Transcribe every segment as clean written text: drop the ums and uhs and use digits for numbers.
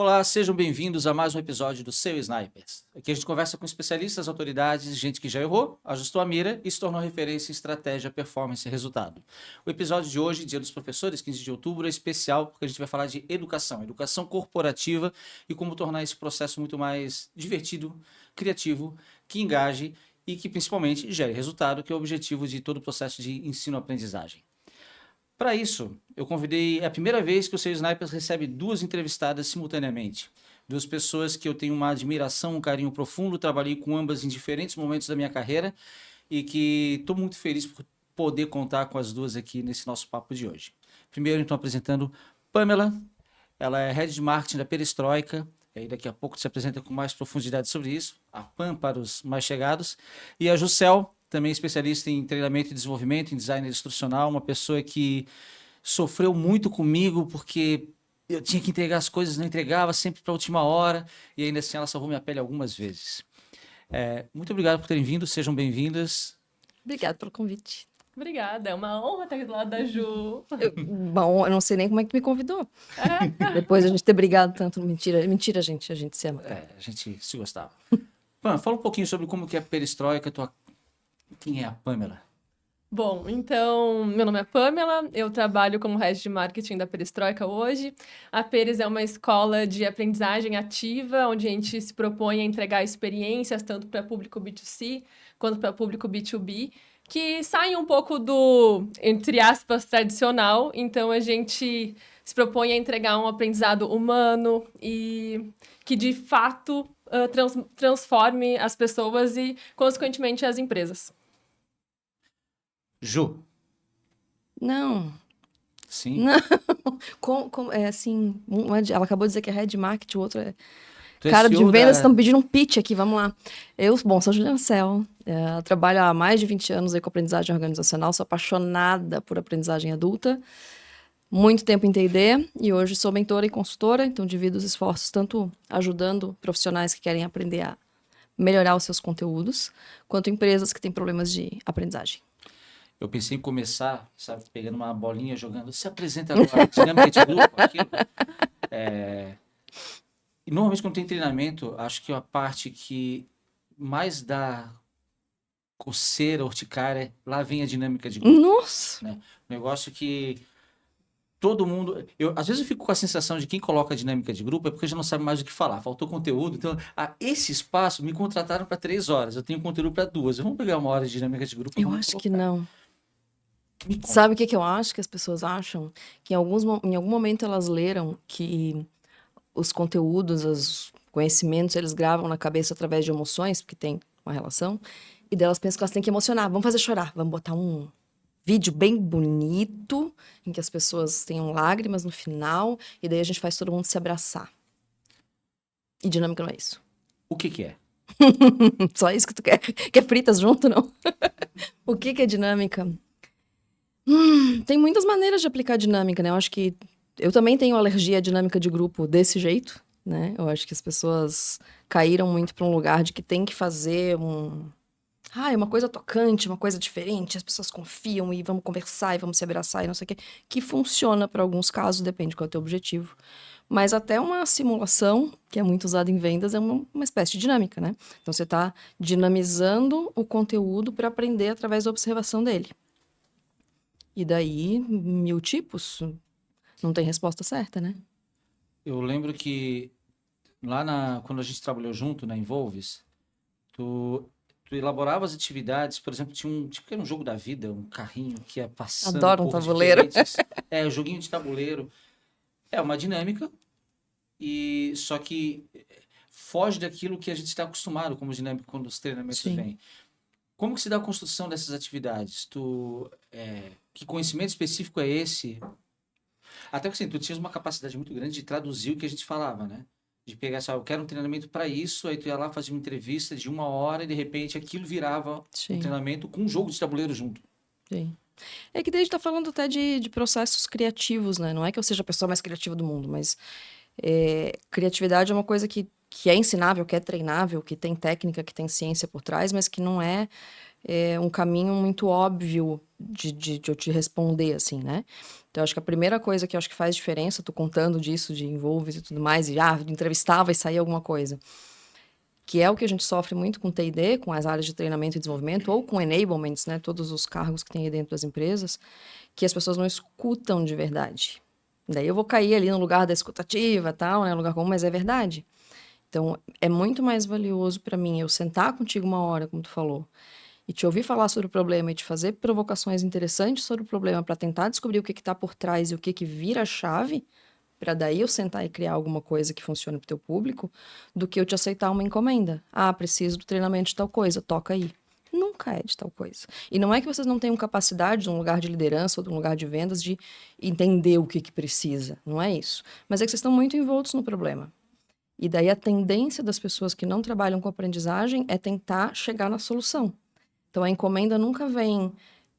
Olá, sejam bem-vindos a mais um episódio do Seu Snipers. Aqui a gente conversa com especialistas, autoridades, gente que já errou, ajustou a mira e se tornou referência em estratégia, performance e resultado. O episódio de hoje, Dia dos Professores, 15 de outubro, é especial porque a gente vai falar de educação corporativa e como tornar esse processo muito mais divertido, criativo, que engaje e que principalmente gere resultado, que é o objetivo de todo o processo de ensino-aprendizagem. Para isso, eu convidei, é a primeira vez que o Seu Snipers recebe duas entrevistadas simultaneamente. Duas pessoas que eu tenho uma admiração, um carinho profundo, trabalhei com ambas em diferentes momentos da minha carreira e que estou muito feliz por poder contar com as duas aqui nesse nosso papo de hoje. Primeiro, então, apresentando Pamela, ela é Head de Marketing da Perestroika, e aí daqui a pouco se apresenta com mais profundidade sobre isso, a Pam para os mais chegados, e a Jussel, também especialista em treinamento e desenvolvimento, em design instrucional, uma pessoa que sofreu muito comigo porque eu tinha que entregar as coisas, não entregava sempre para a última hora, e ainda assim ela salvou minha pele algumas vezes. Muito obrigado por terem vindo, sejam bem-vindas. Obrigada pelo convite. Obrigada, é uma honra estar aqui do lado da Ju. Bom, eu não sei nem como é que me convidou. Depois de a gente ter brigado tanto. Mentira, gente, a gente se ama. A gente se gostava. Pam, fala um pouquinho sobre como que é a Perestroika, quem é a Pamela? Bom, então, meu nome é Pamela, eu trabalho como Head de Marketing da Perestroika hoje. A Peres é uma escola de aprendizagem ativa, onde a gente se propõe a entregar experiências tanto para público B2C quanto para público B2B, que saem um pouco do, entre aspas, tradicional. Então, a gente se propõe a entregar um aprendizado humano e que, de fato, transforme as pessoas e, consequentemente, as empresas. Ju. Não. Sim? Não. É assim, ela acabou de dizer que é Head de Marketing, o outro é... Tu é Cara de CEO vendas, da... estão pedindo um pitch aqui, vamos lá. Sou Juliana Cell, trabalho há mais de 20 anos aí com aprendizagem organizacional, sou apaixonada por aprendizagem adulta, muito tempo em T&D e hoje sou mentora e consultora, então divido os esforços tanto ajudando profissionais que querem aprender a melhorar os seus conteúdos, quanto empresas que têm problemas de aprendizagem. Eu pensei em começar, sabe, pegando uma bolinha, jogando, se apresenta agora, dinâmica de grupo, aquilo. E normalmente quando tem treinamento, acho que a parte que mais dá coceira, urticária, lá vem a dinâmica de grupo. Nossa! Né? Um negócio que todo mundo... às vezes eu fico com a sensação de quem coloca a dinâmica de grupo é porque já não sabe mais o que falar, faltou conteúdo. Então, esse espaço me contrataram para 3 horas, eu tenho conteúdo para 2. Vamos pegar uma hora de dinâmica de grupo? Eu acho que não. Me conta. Sabe o que eu acho que as pessoas acham? Que em algum momento elas leram que os conteúdos, os conhecimentos, eles gravam na cabeça através de emoções, porque tem uma relação, e delas pensam que elas têm que emocionar. Vamos fazer chorar, vamos botar um vídeo bem bonito, em que as pessoas tenham lágrimas no final, e daí a gente faz todo mundo se abraçar. E dinâmica não é isso. O que é? Só isso que tu quer? Quer fritas junto, não? O que é dinâmica? Tem muitas maneiras de aplicar dinâmica, né? Eu acho que eu também tenho alergia à dinâmica de grupo desse jeito, né? Eu acho que as pessoas caíram muito para um lugar de que tem que fazer uma coisa tocante, uma coisa diferente, as pessoas confiam e vamos conversar e vamos se abraçar e não sei o quê, que funciona para alguns casos, depende qual é o teu objetivo. Mas até uma simulação, que é muito usada em vendas, é uma espécie de dinâmica, né? Então você está dinamizando o conteúdo para aprender através da observação dele. E daí, 1000 tipos, não tem resposta certa, né? Eu lembro que lá quando a gente trabalhou junto na Envolves, tu elaborava as atividades, por exemplo, tinha tipo que era um jogo da vida, um carrinho que ia passando Adoro um por tabuleiro. diferentes... um joguinho de tabuleiro. É uma dinâmica, e só que foge daquilo que a gente está acostumado como dinâmica quando os treinamentos Sim. vêm. Como que se dá a construção dessas atividades? Que conhecimento específico é esse? Até porque assim, tu tinhas uma capacidade muito grande de traduzir o que a gente falava, né? De pegar, sabe, eu quero um treinamento para isso, aí tu ia lá, fazia uma entrevista de 1 hora e de repente aquilo virava Sim. um treinamento com um jogo de tabuleiro junto. Sim. É que daí a gente tá falando até de processos criativos, né? Não é que eu seja a pessoa mais criativa do mundo, mas criatividade é uma coisa que é ensinável, que é treinável, que tem técnica, que tem ciência por trás, mas que não é um caminho muito óbvio de eu te responder, assim, né? Então, eu acho que a primeira coisa que eu acho que faz diferença, tô contando disso, de envolves e tudo mais, e entrevistava e saía alguma coisa, que é o que a gente sofre muito com T&D, com as áreas de treinamento e desenvolvimento, ou com enablements, né? Todos os cargos que tem aí dentro das empresas, que as pessoas não escutam de verdade. Daí eu vou cair ali no lugar da escutativa, tal, né? No lugar comum, mas é verdade. Então, é muito mais valioso para mim eu sentar contigo uma hora, como tu falou, e te ouvir falar sobre o problema e te fazer provocações interessantes sobre o problema para tentar descobrir o que está por trás e o que vira a chave, para daí eu sentar e criar alguma coisa que funcione para o teu público, do que eu te aceitar uma encomenda. Ah, preciso do treinamento de tal coisa, toca aí. Nunca é de tal coisa. E não é que vocês não tenham capacidade de um lugar de liderança ou de um lugar de vendas de entender o que precisa. Não é isso. Mas é que vocês estão muito envoltos no problema. E daí a tendência das pessoas que não trabalham com aprendizagem é tentar chegar na solução. Então a encomenda nunca vem,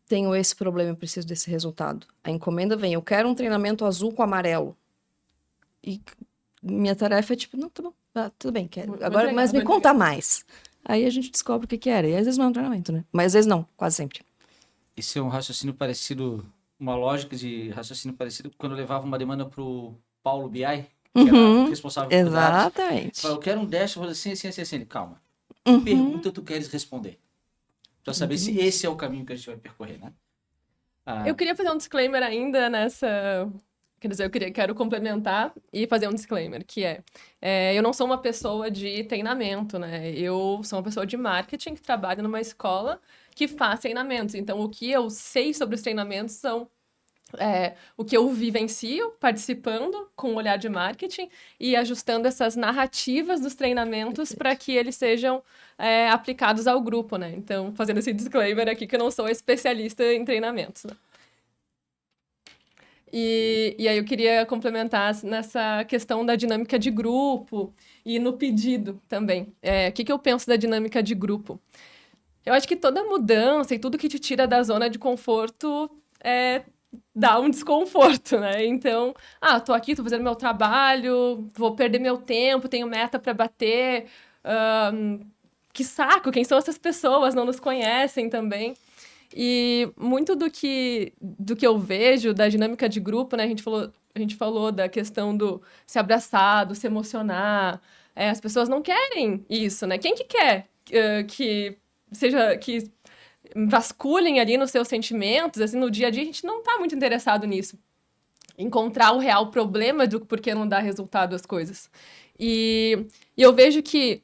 tenho esse problema, eu preciso desse resultado. A encomenda vem, eu quero um treinamento azul com amarelo. E minha tarefa é tipo, não, tá bom, tudo bem, quero. Agora, mas me conta mais. Aí a gente descobre o que era. E às vezes não é um treinamento, né? Mas às vezes não, quase sempre. Esse é um raciocínio parecido, uma lógica de raciocínio parecido quando eu levava uma demanda pro Paulo BI, que era o responsável por dados. Exatamente. Eu quero um dashboard assim, assim, assim, assim. Ele, calma. Pergunta tu queres responder. Pra saber se esse é o caminho que a gente vai percorrer, né? Eu queria fazer um disclaimer ainda nessa... Quer dizer, quero complementar e fazer um disclaimer, que eu não sou uma pessoa de treinamento, né? Eu sou uma pessoa de marketing que trabalha numa escola que faz treinamentos. Então, o que eu sei sobre os treinamentos são o que eu vivencio participando com o olhar de marketing e ajustando essas narrativas dos treinamentos para que eles sejam aplicados ao grupo, né? Então, fazendo esse disclaimer aqui que eu não sou especialista em treinamentos, né? E aí eu queria complementar nessa questão da dinâmica de grupo e no pedido também. O que eu penso da dinâmica de grupo? Eu acho que toda mudança e tudo que te tira da zona de conforto dá um desconforto, né? Então, tô aqui, tô fazendo meu trabalho, vou perder meu tempo, tenho meta para bater. Que saco, quem são essas pessoas? Não nos conhecem também. E muito do que eu vejo da dinâmica de grupo, né? A gente falou da questão do se abraçar, do se emocionar. As pessoas não querem isso, né? Quem que quer que vasculhem ali nos seus sentimentos, assim, no dia a dia, a gente não tá muito interessado nisso. Encontrar o real problema do porquê não dá resultado as coisas. E eu vejo que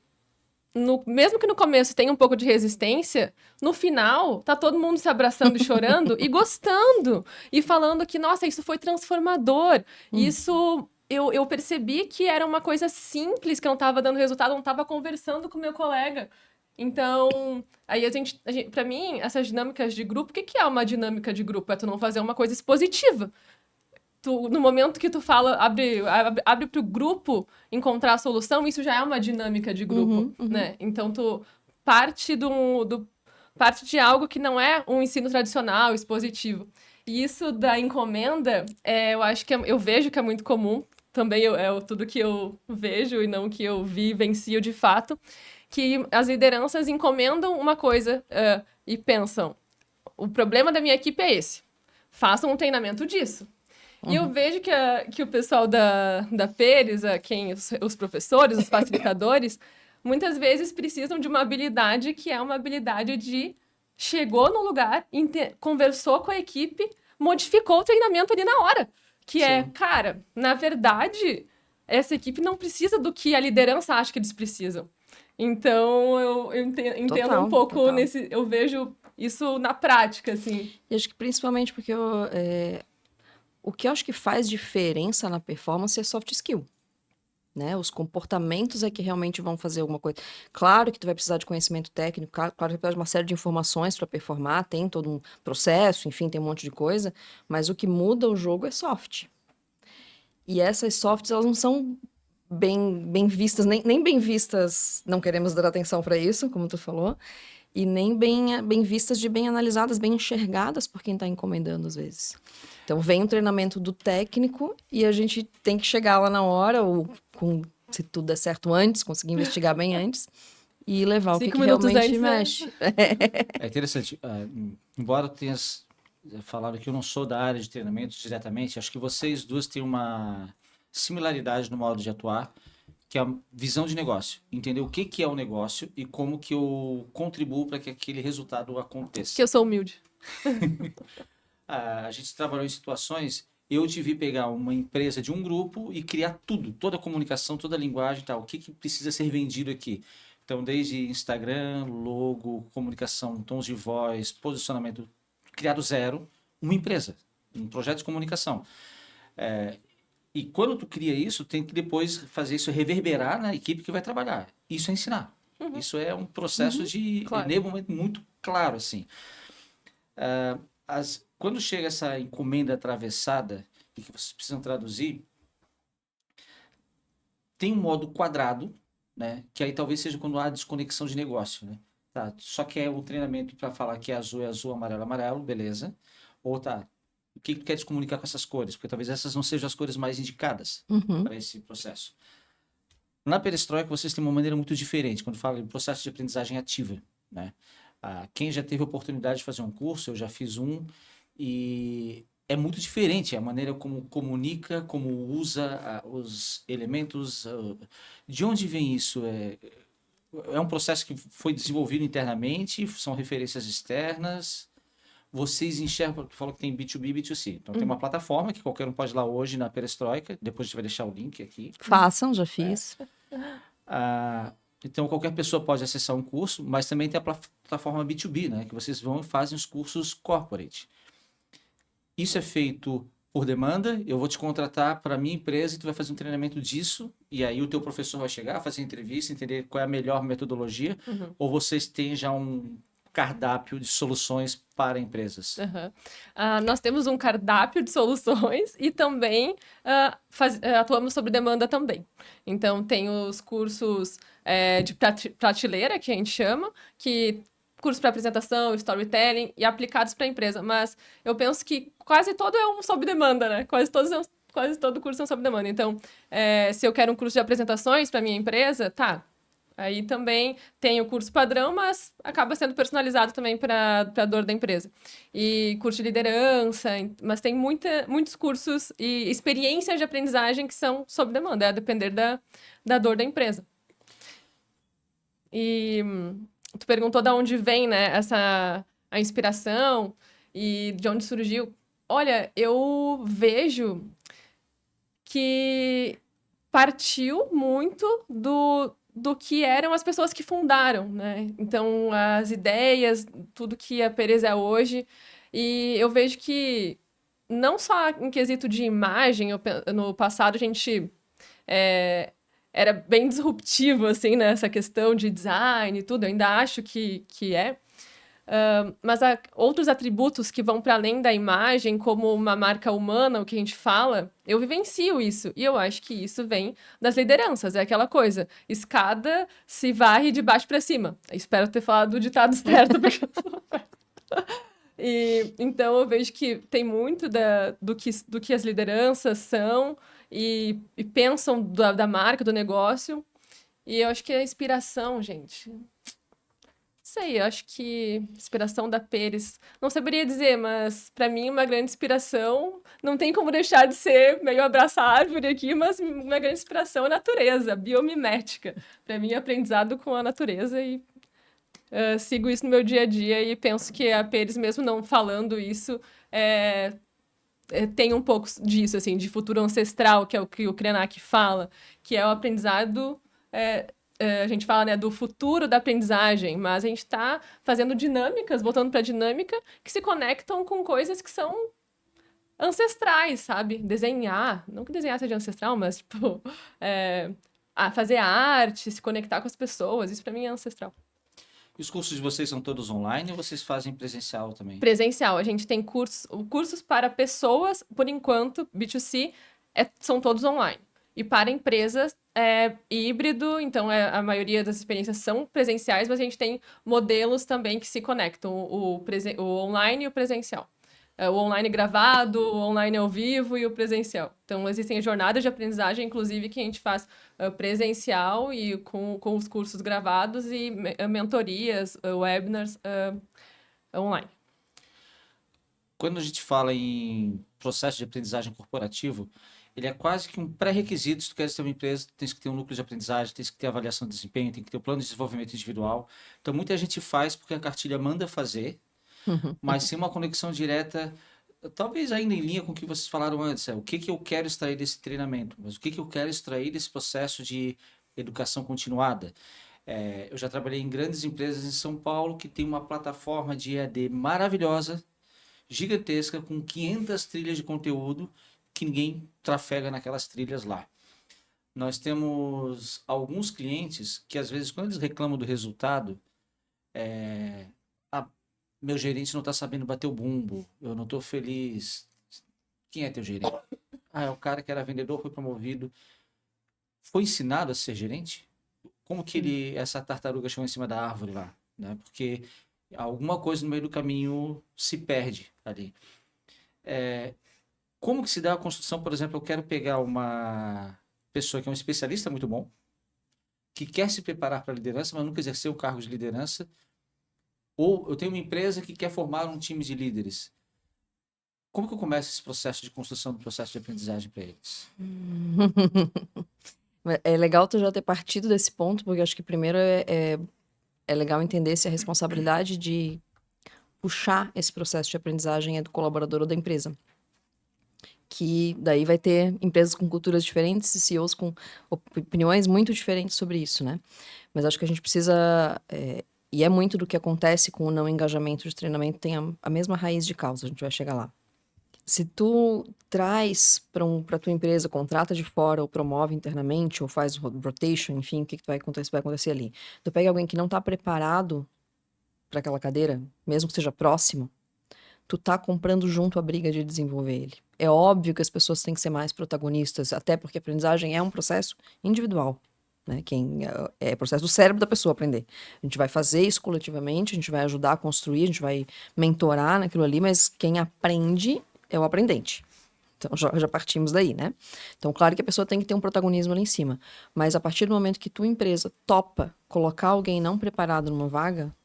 mesmo que no começo tenha um pouco de resistência, no final tá todo mundo se abraçando e chorando e gostando e falando que, nossa, isso foi transformador. Isso eu percebi que era uma coisa simples, que não estava dando resultado, não estava conversando com meu colega. Então, aí pra mim, essas dinâmicas de grupo, o que é uma dinâmica de grupo? É tu não fazer uma coisa expositiva. No momento que tu fala, abre pro grupo encontrar a solução, isso já é uma dinâmica de grupo, né? Então, tu parte parte de algo que não é um ensino tradicional, expositivo. E isso da encomenda, eu acho que eu vejo que é muito comum, também tudo que eu vejo e não que eu vivencio de fato, que as lideranças encomendam uma coisa e pensam, o problema da minha equipe é esse, façam um treinamento disso. E eu vejo que o pessoal da Pérez, os professores, os facilitadores, muitas vezes precisam de uma habilidade que é uma habilidade de chegou no lugar, conversou com a equipe, modificou o treinamento ali na hora. Que cara, na verdade, essa equipe não precisa do que a liderança acha que eles precisam. Então, eu entendo um pouco eu vejo isso na prática, assim. E acho que principalmente porque o que eu acho que faz diferença na performance é soft skill, né? Os comportamentos é que realmente vão fazer alguma coisa. Claro que tu vai precisar de conhecimento técnico, claro que vai precisar de uma série de informações para performar, tem todo um processo, enfim, tem um monte de coisa, mas o que muda o jogo é soft. E essas softs, elas não são bem vistas, nem bem vistas, não queremos dar atenção para isso, como tu falou, e nem bem vistas de bem analisadas, bem enxergadas por quem está encomendando às vezes. Então, vem um treinamento do técnico e a gente tem que chegar lá na hora, ou se tudo der certo antes, conseguir investigar bem antes, e levar o que realmente mexe. É interessante. Embora tenhas falaram que eu não sou da área de treinamento diretamente. Acho que vocês duas têm uma similaridade no modo de atuar, que é a visão de negócio. Entender o que que é o negócio e como que eu contribuo para que aquele resultado aconteça. Que eu sou humilde. A gente trabalhou em situações, eu tive que pegar uma empresa de um grupo e criar tudo, toda a comunicação, toda a linguagem e tal. O que que precisa ser vendido aqui? Então, desde Instagram, logo, comunicação, tons de voz, posicionamento, criar do zero, uma empresa, um projeto de comunicação. E quando tu cria isso, tem que depois fazer isso reverberar na equipe que vai trabalhar. Isso é ensinar. Isso é um processo de claro. enablement muito claro, assim. Quando chega essa encomenda atravessada e que vocês precisam traduzir, tem um modo quadrado, né? Que aí talvez seja quando há desconexão de negócio, né? Tá, só que é o treinamento para falar que é azul, amarelo, amarelo, beleza. Ou tá, o que tu queres comunicar com essas cores? Porque talvez essas não sejam as cores mais indicadas para esse processo. Na perestroika, vocês têm uma maneira muito diferente quando fala em processo de aprendizagem ativa, né? Quem já teve a oportunidade de fazer um curso, eu já fiz um, e é muito diferente a maneira como comunica, como usa os elementos. De onde vem isso? É um processo que foi desenvolvido internamente, são referências externas. Vocês enxergam, tu falou que tem B2B e B2C. Então tem uma plataforma que qualquer um pode ir lá hoje na Perestroika, depois a gente vai deixar o link aqui. Façam, já fiz. Então qualquer pessoa pode acessar um curso, mas também tem a plataforma B2B, né? Que vocês vão e fazem os cursos corporate. Isso é feito por demanda, eu vou te contratar para a minha empresa e tu vai fazer um treinamento disso, e aí o teu professor vai chegar, fazer entrevista, entender qual é a melhor metodologia, ou vocês têm já um cardápio de soluções para empresas? Nós temos um cardápio de soluções e também atuamos sob demanda também. Então, tem os cursos de prateleira, que a gente chama, que cursos para apresentação, storytelling e aplicados para a empresa. Mas eu penso que quase todo é um sob demanda, né? Quase todo curso é um sob demanda. Então, se eu quero um curso de apresentações para minha empresa, tá. Aí também tem o curso padrão, mas acaba sendo personalizado também para a dor da empresa. E curso de liderança, mas tem muitos cursos e experiências de aprendizagem que são sob demanda, a depender da dor da empresa. E tu perguntou de onde vem, né, a inspiração e de onde surgiu. Olha, eu vejo que partiu muito do que eram as pessoas que fundaram, né? Então, as ideias, tudo que a Peres é hoje. E eu vejo que, não só em quesito de imagem, no passado a gente era bem disruptivo, assim, nessa questão de design e tudo. Eu ainda acho que é. Mas há outros atributos que vão para além da imagem, como uma marca humana, o que a gente fala, eu vivencio isso. E eu acho que isso vem das lideranças. É aquela coisa, escada se varre de baixo para cima. Eu espero ter falado o ditado certo, porque eu sou então, eu vejo que tem muito do que as lideranças são e pensam da marca, do negócio. E eu acho que a inspiração, gente... Sei, eu acho que inspiração da Peres, não saberia dizer, mas para mim uma grande inspiração, não tem como deixar de ser meio abraçar a árvore aqui, mas uma grande inspiração é a natureza, biomimética. Para mim, aprendizado com a natureza e sigo isso no meu dia a dia e penso que a Peres, mesmo não falando isso, tem um pouco disso, assim, de futuro ancestral, que é o que o Krenak fala, que é o aprendizado... a gente fala, né, do futuro da aprendizagem, mas a gente está fazendo dinâmicas, voltando para a dinâmica, que se conectam com coisas que são ancestrais, sabe? Desenhar, não que desenhar seja ancestral, mas, tipo, fazer arte, se conectar com as pessoas, isso para mim é ancestral. E os cursos de vocês são todos online ou vocês fazem presencial também? Presencial, a gente tem cursos para pessoas, por enquanto, B2C, são todos online. E para empresas é híbrido, então a maioria das experiências são presenciais, mas a gente tem modelos também que se conectam, o online e o presencial. O online gravado, o online ao vivo e o presencial. Então, existem jornadas de aprendizagem, inclusive, que a gente faz presencial e com os cursos gravados e mentorias, webinars online. quando a gente fala em processo de aprendizagem corporativo, ele é quase que um pré-requisito. Se tu queres ter uma empresa, tu tens que ter um núcleo de aprendizagem, tens que ter avaliação de desempenho, tem que ter o plano de desenvolvimento individual. Então, muita gente faz porque a cartilha manda fazer, mas sem uma conexão direta, talvez ainda em linha com o que vocês falaram antes, o que que eu quero extrair desse treinamento, mas o que que eu quero extrair desse processo de educação continuada. Eu já trabalhei em grandes empresas em São Paulo que tem uma plataforma de EAD maravilhosa, gigantesca, com 500 trilhas de conteúdo que ninguém trafega naquelas trilhas lá. Nós temos alguns clientes que, às vezes, quando eles reclamam do resultado, meu gerente não está sabendo bater o bumbo, eu não estou feliz. Quem é teu gerente? É o cara que era vendedor, foi promovido. Foi ensinado a ser gerente? Como que essa tartaruga chegou em cima da árvore lá? Né? Porque alguma coisa no meio do caminho se perde ali. Como que se dá a construção, por exemplo, eu quero pegar uma pessoa que é um especialista muito bom, que quer se preparar para a liderança, mas nunca exerceu o cargo de liderança, ou eu tenho uma empresa que quer formar um time de líderes. Como que eu começo esse processo de construção do processo de aprendizagem para eles? É legal tu já ter partido desse ponto, porque acho que primeiro é legal entender se a responsabilidade de puxar esse processo de aprendizagem é do colaborador ou da empresa. Que daí vai ter empresas com culturas diferentes e CEOs com opiniões muito diferentes sobre isso, né? Mas acho que a gente precisa... e é muito do que acontece com o não engajamento de treinamento, tem a mesma raiz de causa, a gente vai chegar lá. Se tu traz para tua empresa, contrata de fora, ou promove internamente, ou faz rotation, enfim, o que vai acontecer ali? Tu pega alguém que não está preparado para aquela cadeira, mesmo que seja próximo, tu tá comprando junto a briga de desenvolver ele. É óbvio que as pessoas têm que ser mais protagonistas, até porque a aprendizagem é um processo individual, né? É o processo do cérebro da pessoa aprender. A gente vai fazer isso coletivamente, a gente vai ajudar a construir, a gente vai mentorar naquilo ali, mas quem aprende é o aprendente. Então, já partimos daí, né? Então, claro que a pessoa tem que ter um protagonismo ali em cima. Mas a partir do momento que tua empresa topa colocar alguém não preparado numa vaga,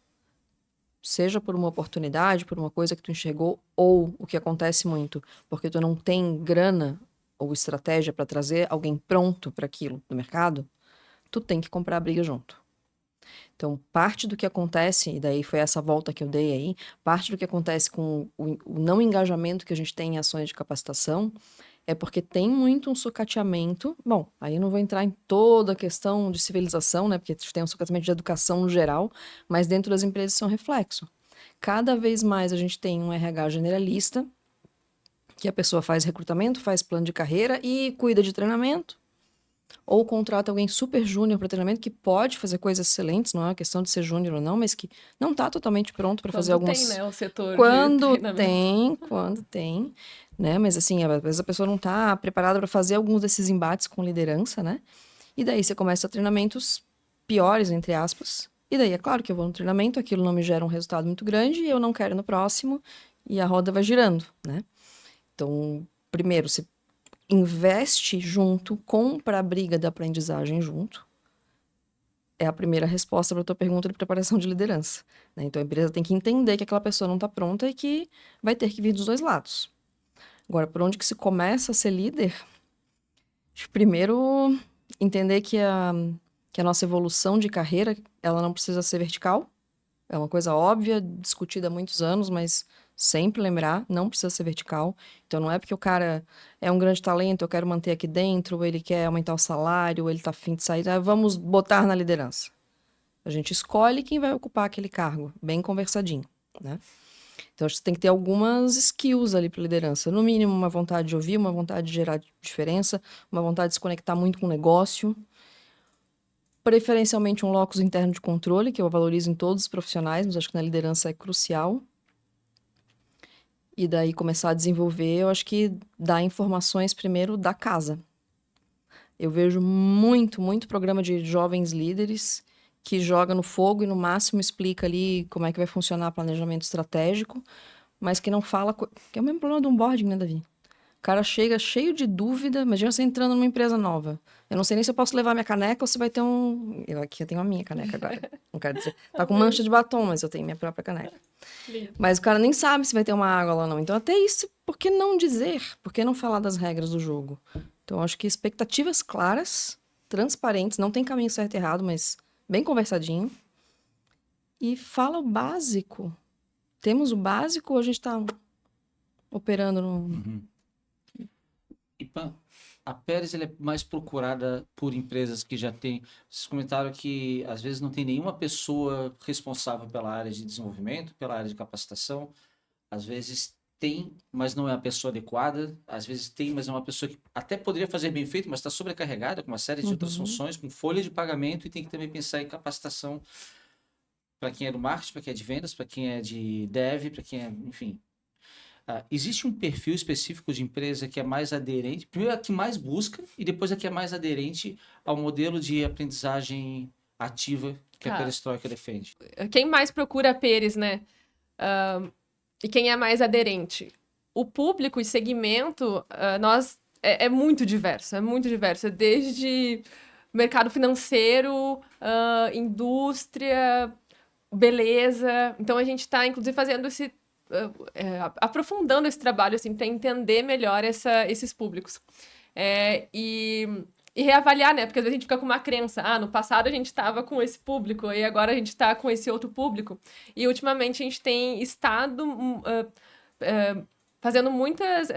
seja por uma oportunidade, por uma coisa que tu enxergou, ou o que acontece muito, porque tu não tem grana ou estratégia para trazer alguém pronto para aquilo no mercado, tu tem que comprar a briga junto. Então, parte do que acontece, e daí foi essa volta que eu dei aí, parte do que acontece com o não engajamento que a gente tem em ações de capacitação é porque tem muito um sucateamento. Bom, aí eu não vou entrar em toda a questão de civilização, né? Porque tem um sucateamento de educação no geral, mas dentro das empresas isso é um reflexo. Cada vez mais a gente tem um RH generalista, que a pessoa faz recrutamento, faz plano de carreira e cuida de treinamento, ou contrata alguém super júnior para treinamento, que pode fazer coisas excelentes, não é uma questão de ser júnior ou não, mas que não está totalmente pronto para fazer algumas... Quando tem, né, o setor Quando de treinamento. quando tem, né? Mas assim, às vezes a pessoa não está preparada para fazer alguns desses embates com liderança, né? E daí você começa treinamentos piores, entre aspas. E daí é claro que eu vou no treinamento, aquilo não me gera um resultado muito grande e eu não quero ir no próximo e a roda vai girando, né? Então, primeiro, você investe junto, compra a briga da aprendizagem junto. É a primeira resposta para a tua pergunta de preparação de liderança, né? Então, a empresa tem que entender que aquela pessoa não está pronta e que vai ter que vir dos dois lados. Agora, por onde que se começa a ser líder? Primeiro, entender que a nossa evolução de carreira, ela não precisa ser vertical. É uma coisa óbvia, discutida há muitos anos, mas sempre lembrar, não precisa ser vertical. Então, não é porque o cara é um grande talento, eu quero manter aqui dentro, ou ele quer aumentar o salário, ou ele está afim de sair, vamos botar na liderança. A gente escolhe quem vai ocupar aquele cargo, bem conversadinho, né? Então, acho que você tem que ter algumas skills ali para liderança. No mínimo, uma vontade de ouvir, uma vontade de gerar diferença, uma vontade de se conectar muito com o negócio. Preferencialmente um locus interno de controle, que eu valorizo em todos os profissionais, mas acho que na liderança é crucial. E daí começar a desenvolver, eu acho que dar informações primeiro da casa. Eu vejo muito programa de jovens líderes que joga no fogo e no máximo explica ali como é que vai funcionar planejamento estratégico, mas que não fala... Que é o mesmo problema do onboarding, né, Davi? cara chega cheio de dúvida, imagina você entrando numa empresa nova. Eu não sei nem se eu posso levar minha caneca ou se vai ter um... eu tenho a minha caneca agora. Não quero dizer... Tá com mancha de batom, mas eu tenho minha própria caneca. Lindo. Mas o cara nem sabe se vai ter uma água lá ou não. Então, até isso, por que não dizer? Por que não falar das regras do jogo? Então, eu acho que expectativas claras, transparentes, não tem caminho certo e errado, mas bem conversadinho. E fala o básico. Temos o básico ou a gente tá operando no... E a Pérez ela é mais procurada por empresas que já têm. Vocês comentaram que às vezes não tem nenhuma pessoa responsável pela área de desenvolvimento, pela área de capacitação. Às vezes tem, mas não é a pessoa adequada. Às vezes tem, mas é uma pessoa que até poderia fazer bem feito, mas está sobrecarregada com uma série de outras funções, com folha de pagamento, e tem que também pensar em capacitação para quem é do marketing, para quem é de vendas, para quem é de dev, para quem é, enfim. Existe um perfil específico de empresa que é mais aderente, primeiro a que mais busca e depois a que é mais aderente ao modelo de aprendizagem ativa que a Perestroika defende. Quem mais procura a Pérez, né? E quem é mais aderente? O público e segmento, é muito diverso, é desde mercado financeiro, indústria, beleza. Então, a gente está, inclusive, fazendo aprofundando esse trabalho, assim, para entender melhor esses públicos. E reavaliar, né? Porque às vezes a gente fica com uma crença. No passado a gente estava com esse público e agora a gente está com esse outro público. E ultimamente a gente tem estado fazendo muitas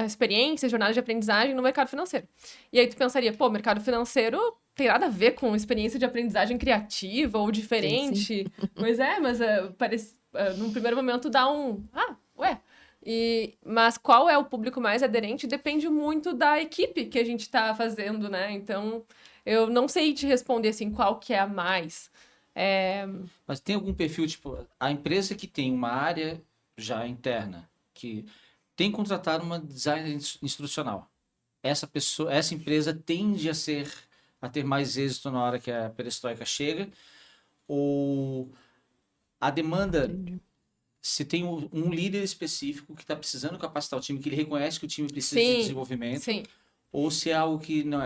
experiências, jornadas de aprendizagem no mercado financeiro. E aí tu pensaria, mercado financeiro tem nada a ver com experiência de aprendizagem criativa ou diferente. Sim. Pois mas parece... num primeiro momento dá ué. Mas qual é o público mais aderente depende muito da equipe que a gente está fazendo, né? Então, eu não sei te responder assim, qual que é a mais. Mas tem algum perfil, tipo, a empresa que tem uma área já interna, que tem contratado uma designer instrucional. Essa empresa tende a ter mais êxito na hora que a perestroika chega, ou a demanda, se tem um líder específico que está precisando capacitar o time, que ele reconhece que o time precisa de desenvolvimento, sim. ou se é algo que não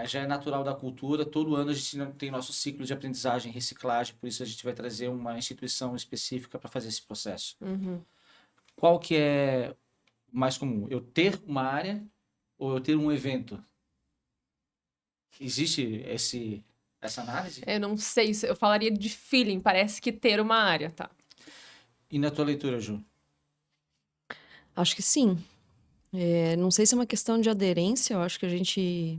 já é natural da cultura. Todo ano a gente tem nosso ciclo de aprendizagem, reciclagem, por isso a gente vai trazer uma instituição específica para fazer esse processo. Qual que é mais comum? Eu ter uma área ou eu ter um evento? Existe essa análise? Eu não sei, eu falaria de feeling, parece que ter uma área, tá? E na tua leitura, Ju? Acho que sim. Não sei se é uma questão de aderência, eu acho que a gente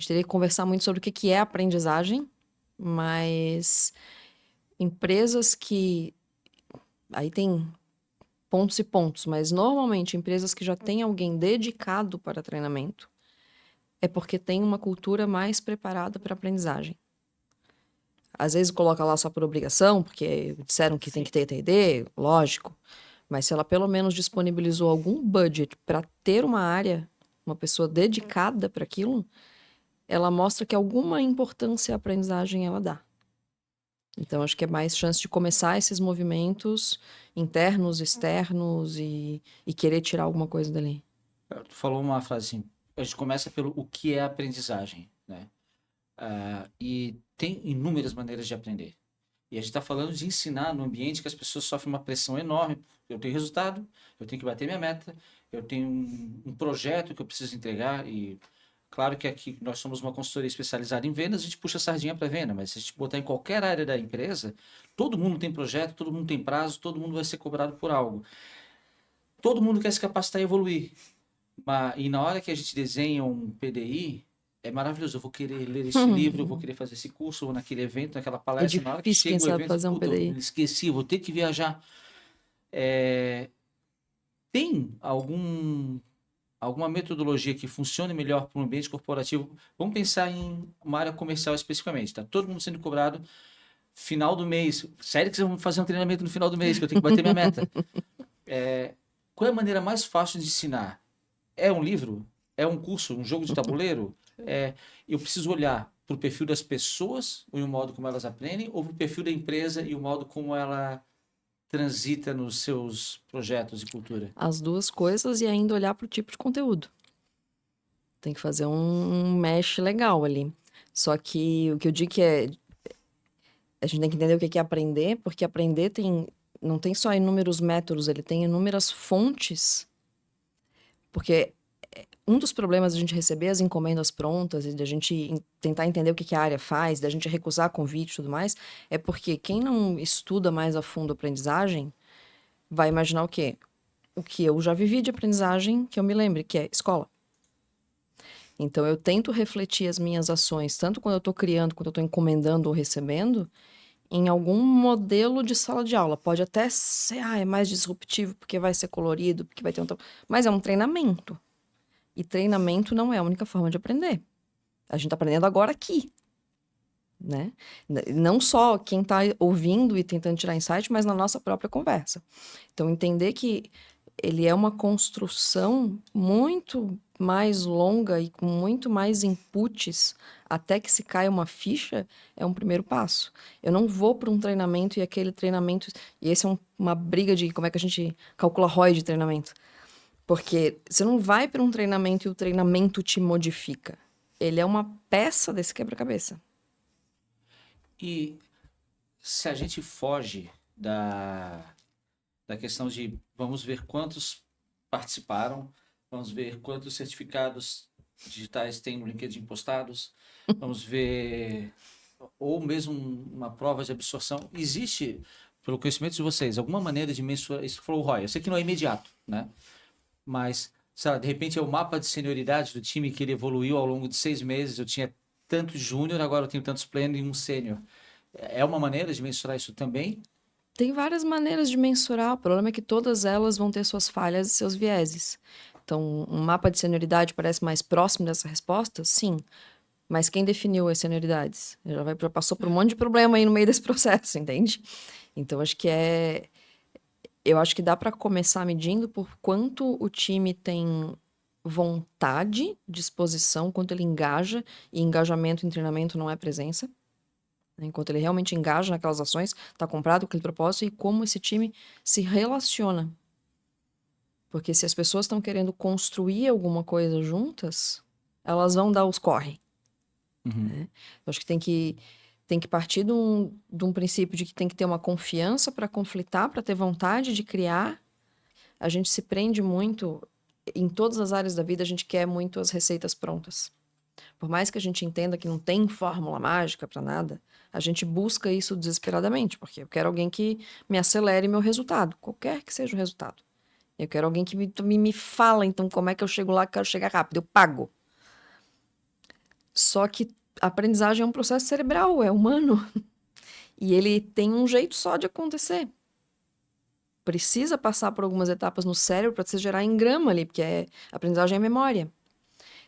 teria que conversar muito sobre o que é aprendizagem, mas empresas que... Aí tem pontos e pontos, mas normalmente empresas que já têm alguém dedicado para treinamento é porque tem uma cultura mais preparada para aprendizagem. Às vezes coloca lá só por obrigação, porque disseram que tem que ter TD, lógico. Mas se ela pelo menos disponibilizou algum budget para ter uma área, uma pessoa dedicada para aquilo, ela mostra que alguma importância à aprendizagem ela dá. Então, acho que é mais chance de começar esses movimentos internos, externos e querer tirar alguma coisa dali. Tu falou uma frase assim, a gente começa pelo o que é aprendizagem, né? E tem inúmeras maneiras de aprender. E a gente está falando de ensinar no ambiente que as pessoas sofrem uma pressão enorme. Eu tenho resultado, eu tenho que bater minha meta, eu tenho um projeto que eu preciso entregar. E claro que aqui nós somos uma consultoria especializada em vendas, a gente puxa a sardinha para venda, mas se a gente botar em qualquer área da empresa, todo mundo tem projeto, todo mundo tem prazo, todo mundo vai ser cobrado por algo. Todo mundo quer se capacitar e evoluir. E na hora que a gente desenha um PDI, é maravilhoso. Eu vou querer ler esse livro, eu vou querer fazer esse curso, ou naquele evento, naquela palestra. É na hora que difícil, chega quem o sabe evento, fazer um PDI. eu esqueci, vou ter que viajar. Tem alguma metodologia que funcione melhor para um ambiente corporativo? Vamos pensar em uma área comercial especificamente. Está todo mundo sendo cobrado final do mês. Sério que vocês vão fazer um treinamento no final do mês, que eu tenho que bater minha meta? Qual é a maneira mais fácil de ensinar? É um livro? É um curso? Um jogo de tabuleiro? Eu preciso olhar para o perfil das pessoas e o modo como elas aprendem, ou para o perfil da empresa e o modo como ela transita nos seus projetos de cultura? As duas coisas e ainda olhar para o tipo de conteúdo. Tem que fazer um mesh legal ali. Só que o que eu digo que é... A gente tem que entender o que é aprender, porque aprender não tem só inúmeros métodos, ele tem inúmeras fontes. Porque um dos problemas de a gente receber as encomendas prontas e de a gente tentar entender o que a área faz, da gente recusar convite e tudo mais, é porque quem não estuda mais a fundo a aprendizagem vai imaginar o quê? O que eu já vivi de aprendizagem, que eu me lembre, que é escola. Então, eu tento refletir as minhas ações, tanto quando eu estou criando, quando eu estou encomendando ou recebendo, em algum modelo de sala de aula. Pode até ser, é mais disruptivo, porque vai ser colorido, porque vai ter um... Mas é um treinamento. E treinamento não é a única forma de aprender. A gente está aprendendo agora aqui, né? Não só quem está ouvindo e tentando tirar insight, mas na nossa própria conversa. Então, entender que ele é uma construção muito mais longa e com muito mais inputs até que se caia uma ficha, é um primeiro passo. Eu não vou para um treinamento e aquele treinamento... E esse é uma briga de como é que a gente calcula ROI de treinamento. Porque você não vai para um treinamento e o treinamento te modifica. Ele é uma peça desse quebra-cabeça. E se a gente foge da questão de vamos ver quantos participaram, vamos ver quantos certificados digitais tem no LinkedIn postados, vamos ver, ou mesmo uma prova de absorção. Existe, pelo conhecimento de vocês, alguma maneira de mensurar, isso falou o ROI, eu sei que não é imediato, né? Mas, sei lá, de repente é o mapa de senioridade do time que ele evoluiu ao longo de 6 meses, eu tinha tantos júnior, agora eu tenho tantos pleno e um sênior. É uma maneira de mensurar isso também? Tem várias maneiras de mensurar, o problema é que todas elas vão ter suas falhas e seus vieses. Então, um mapa de senioridade parece mais próximo dessa resposta? Sim. Mas quem definiu as senioridades? Já passou por um monte de problema aí no meio desse processo, entende? Então, eu acho que dá para começar medindo por quanto o time tem vontade, disposição, quanto ele engaja, e engajamento em treinamento não é presença. Enquanto ele realmente engaja naquelas ações, está comprado com aquele propósito, e como esse time se relaciona. Porque se as pessoas estão querendo construir alguma coisa juntas, elas vão dar os corre. Né? Eu acho que tem que partir de um princípio de que tem que ter uma confiança para conflitar, para ter vontade de criar. A gente se prende muito, em todas as áreas da vida, a gente quer muito as receitas prontas. Por mais que a gente entenda que não tem fórmula mágica para nada, a gente busca isso desesperadamente, porque eu quero alguém que me acelere meu resultado, qualquer que seja o resultado. Eu quero alguém que me fala, então, como é que eu chego lá, que eu quero chegar rápido, eu pago. Só que a aprendizagem é um processo cerebral, é humano. E ele tem um jeito só de acontecer. Precisa passar por algumas etapas no cérebro para você gerar engrama ali, porque a aprendizagem é memória.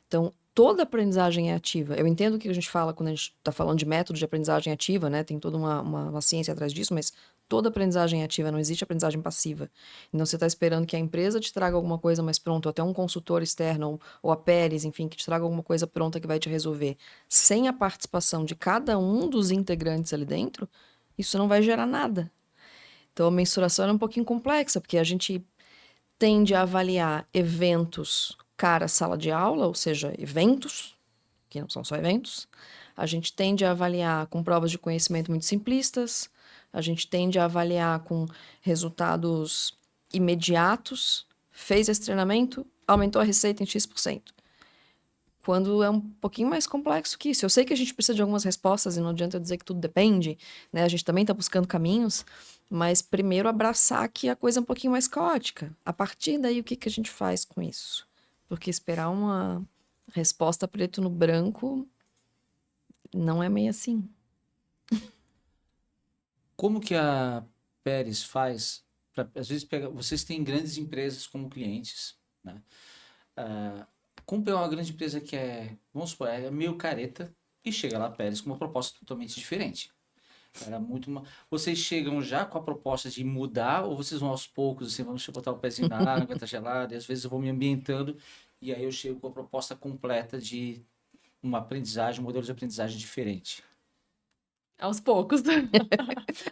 Então, toda aprendizagem é ativa. Eu entendo o que a gente fala quando a gente está falando de método de aprendizagem ativa, né? Tem toda uma ciência atrás disso, mas toda aprendizagem é ativa, não existe aprendizagem passiva. Então, você está esperando que a empresa te traga alguma coisa mais pronta, ou até um consultor externo, ou a Pérez, enfim, que te traga alguma coisa pronta que vai te resolver. Sem a participação de cada um dos integrantes ali dentro, isso não vai gerar nada. Então, a mensuração é um pouquinho complexa, porque a gente tende a avaliar eventos cara sala de aula, ou seja, eventos, que não são só eventos. A gente tende a avaliar com provas de conhecimento muito simplistas. A gente tende a avaliar com resultados imediatos. Fez esse treinamento, aumentou a receita em X%. Quando é um pouquinho mais complexo que isso. Eu sei que a gente precisa de algumas respostas e não adianta eu dizer que tudo depende, né? A gente também está buscando caminhos, mas primeiro abraçar que a coisa é um pouquinho mais caótica. A partir daí, o que a gente faz com isso? Porque esperar uma resposta preto no branco não é meio assim. Como que a Pérez faz às vezes, vocês têm grandes empresas como clientes, né? Como pegar uma grande empresa que vamos supor, é meio careta e chega lá a Pérez com uma proposta totalmente diferente. Era muito Vocês chegam já com a proposta de mudar ou vocês vão aos poucos, assim, vamos botar o pezinho na água, tá gelado, e às vezes eu vou me ambientando e aí eu chego com a proposta completa de uma aprendizagem, um modelo de aprendizagem diferente? Aos poucos.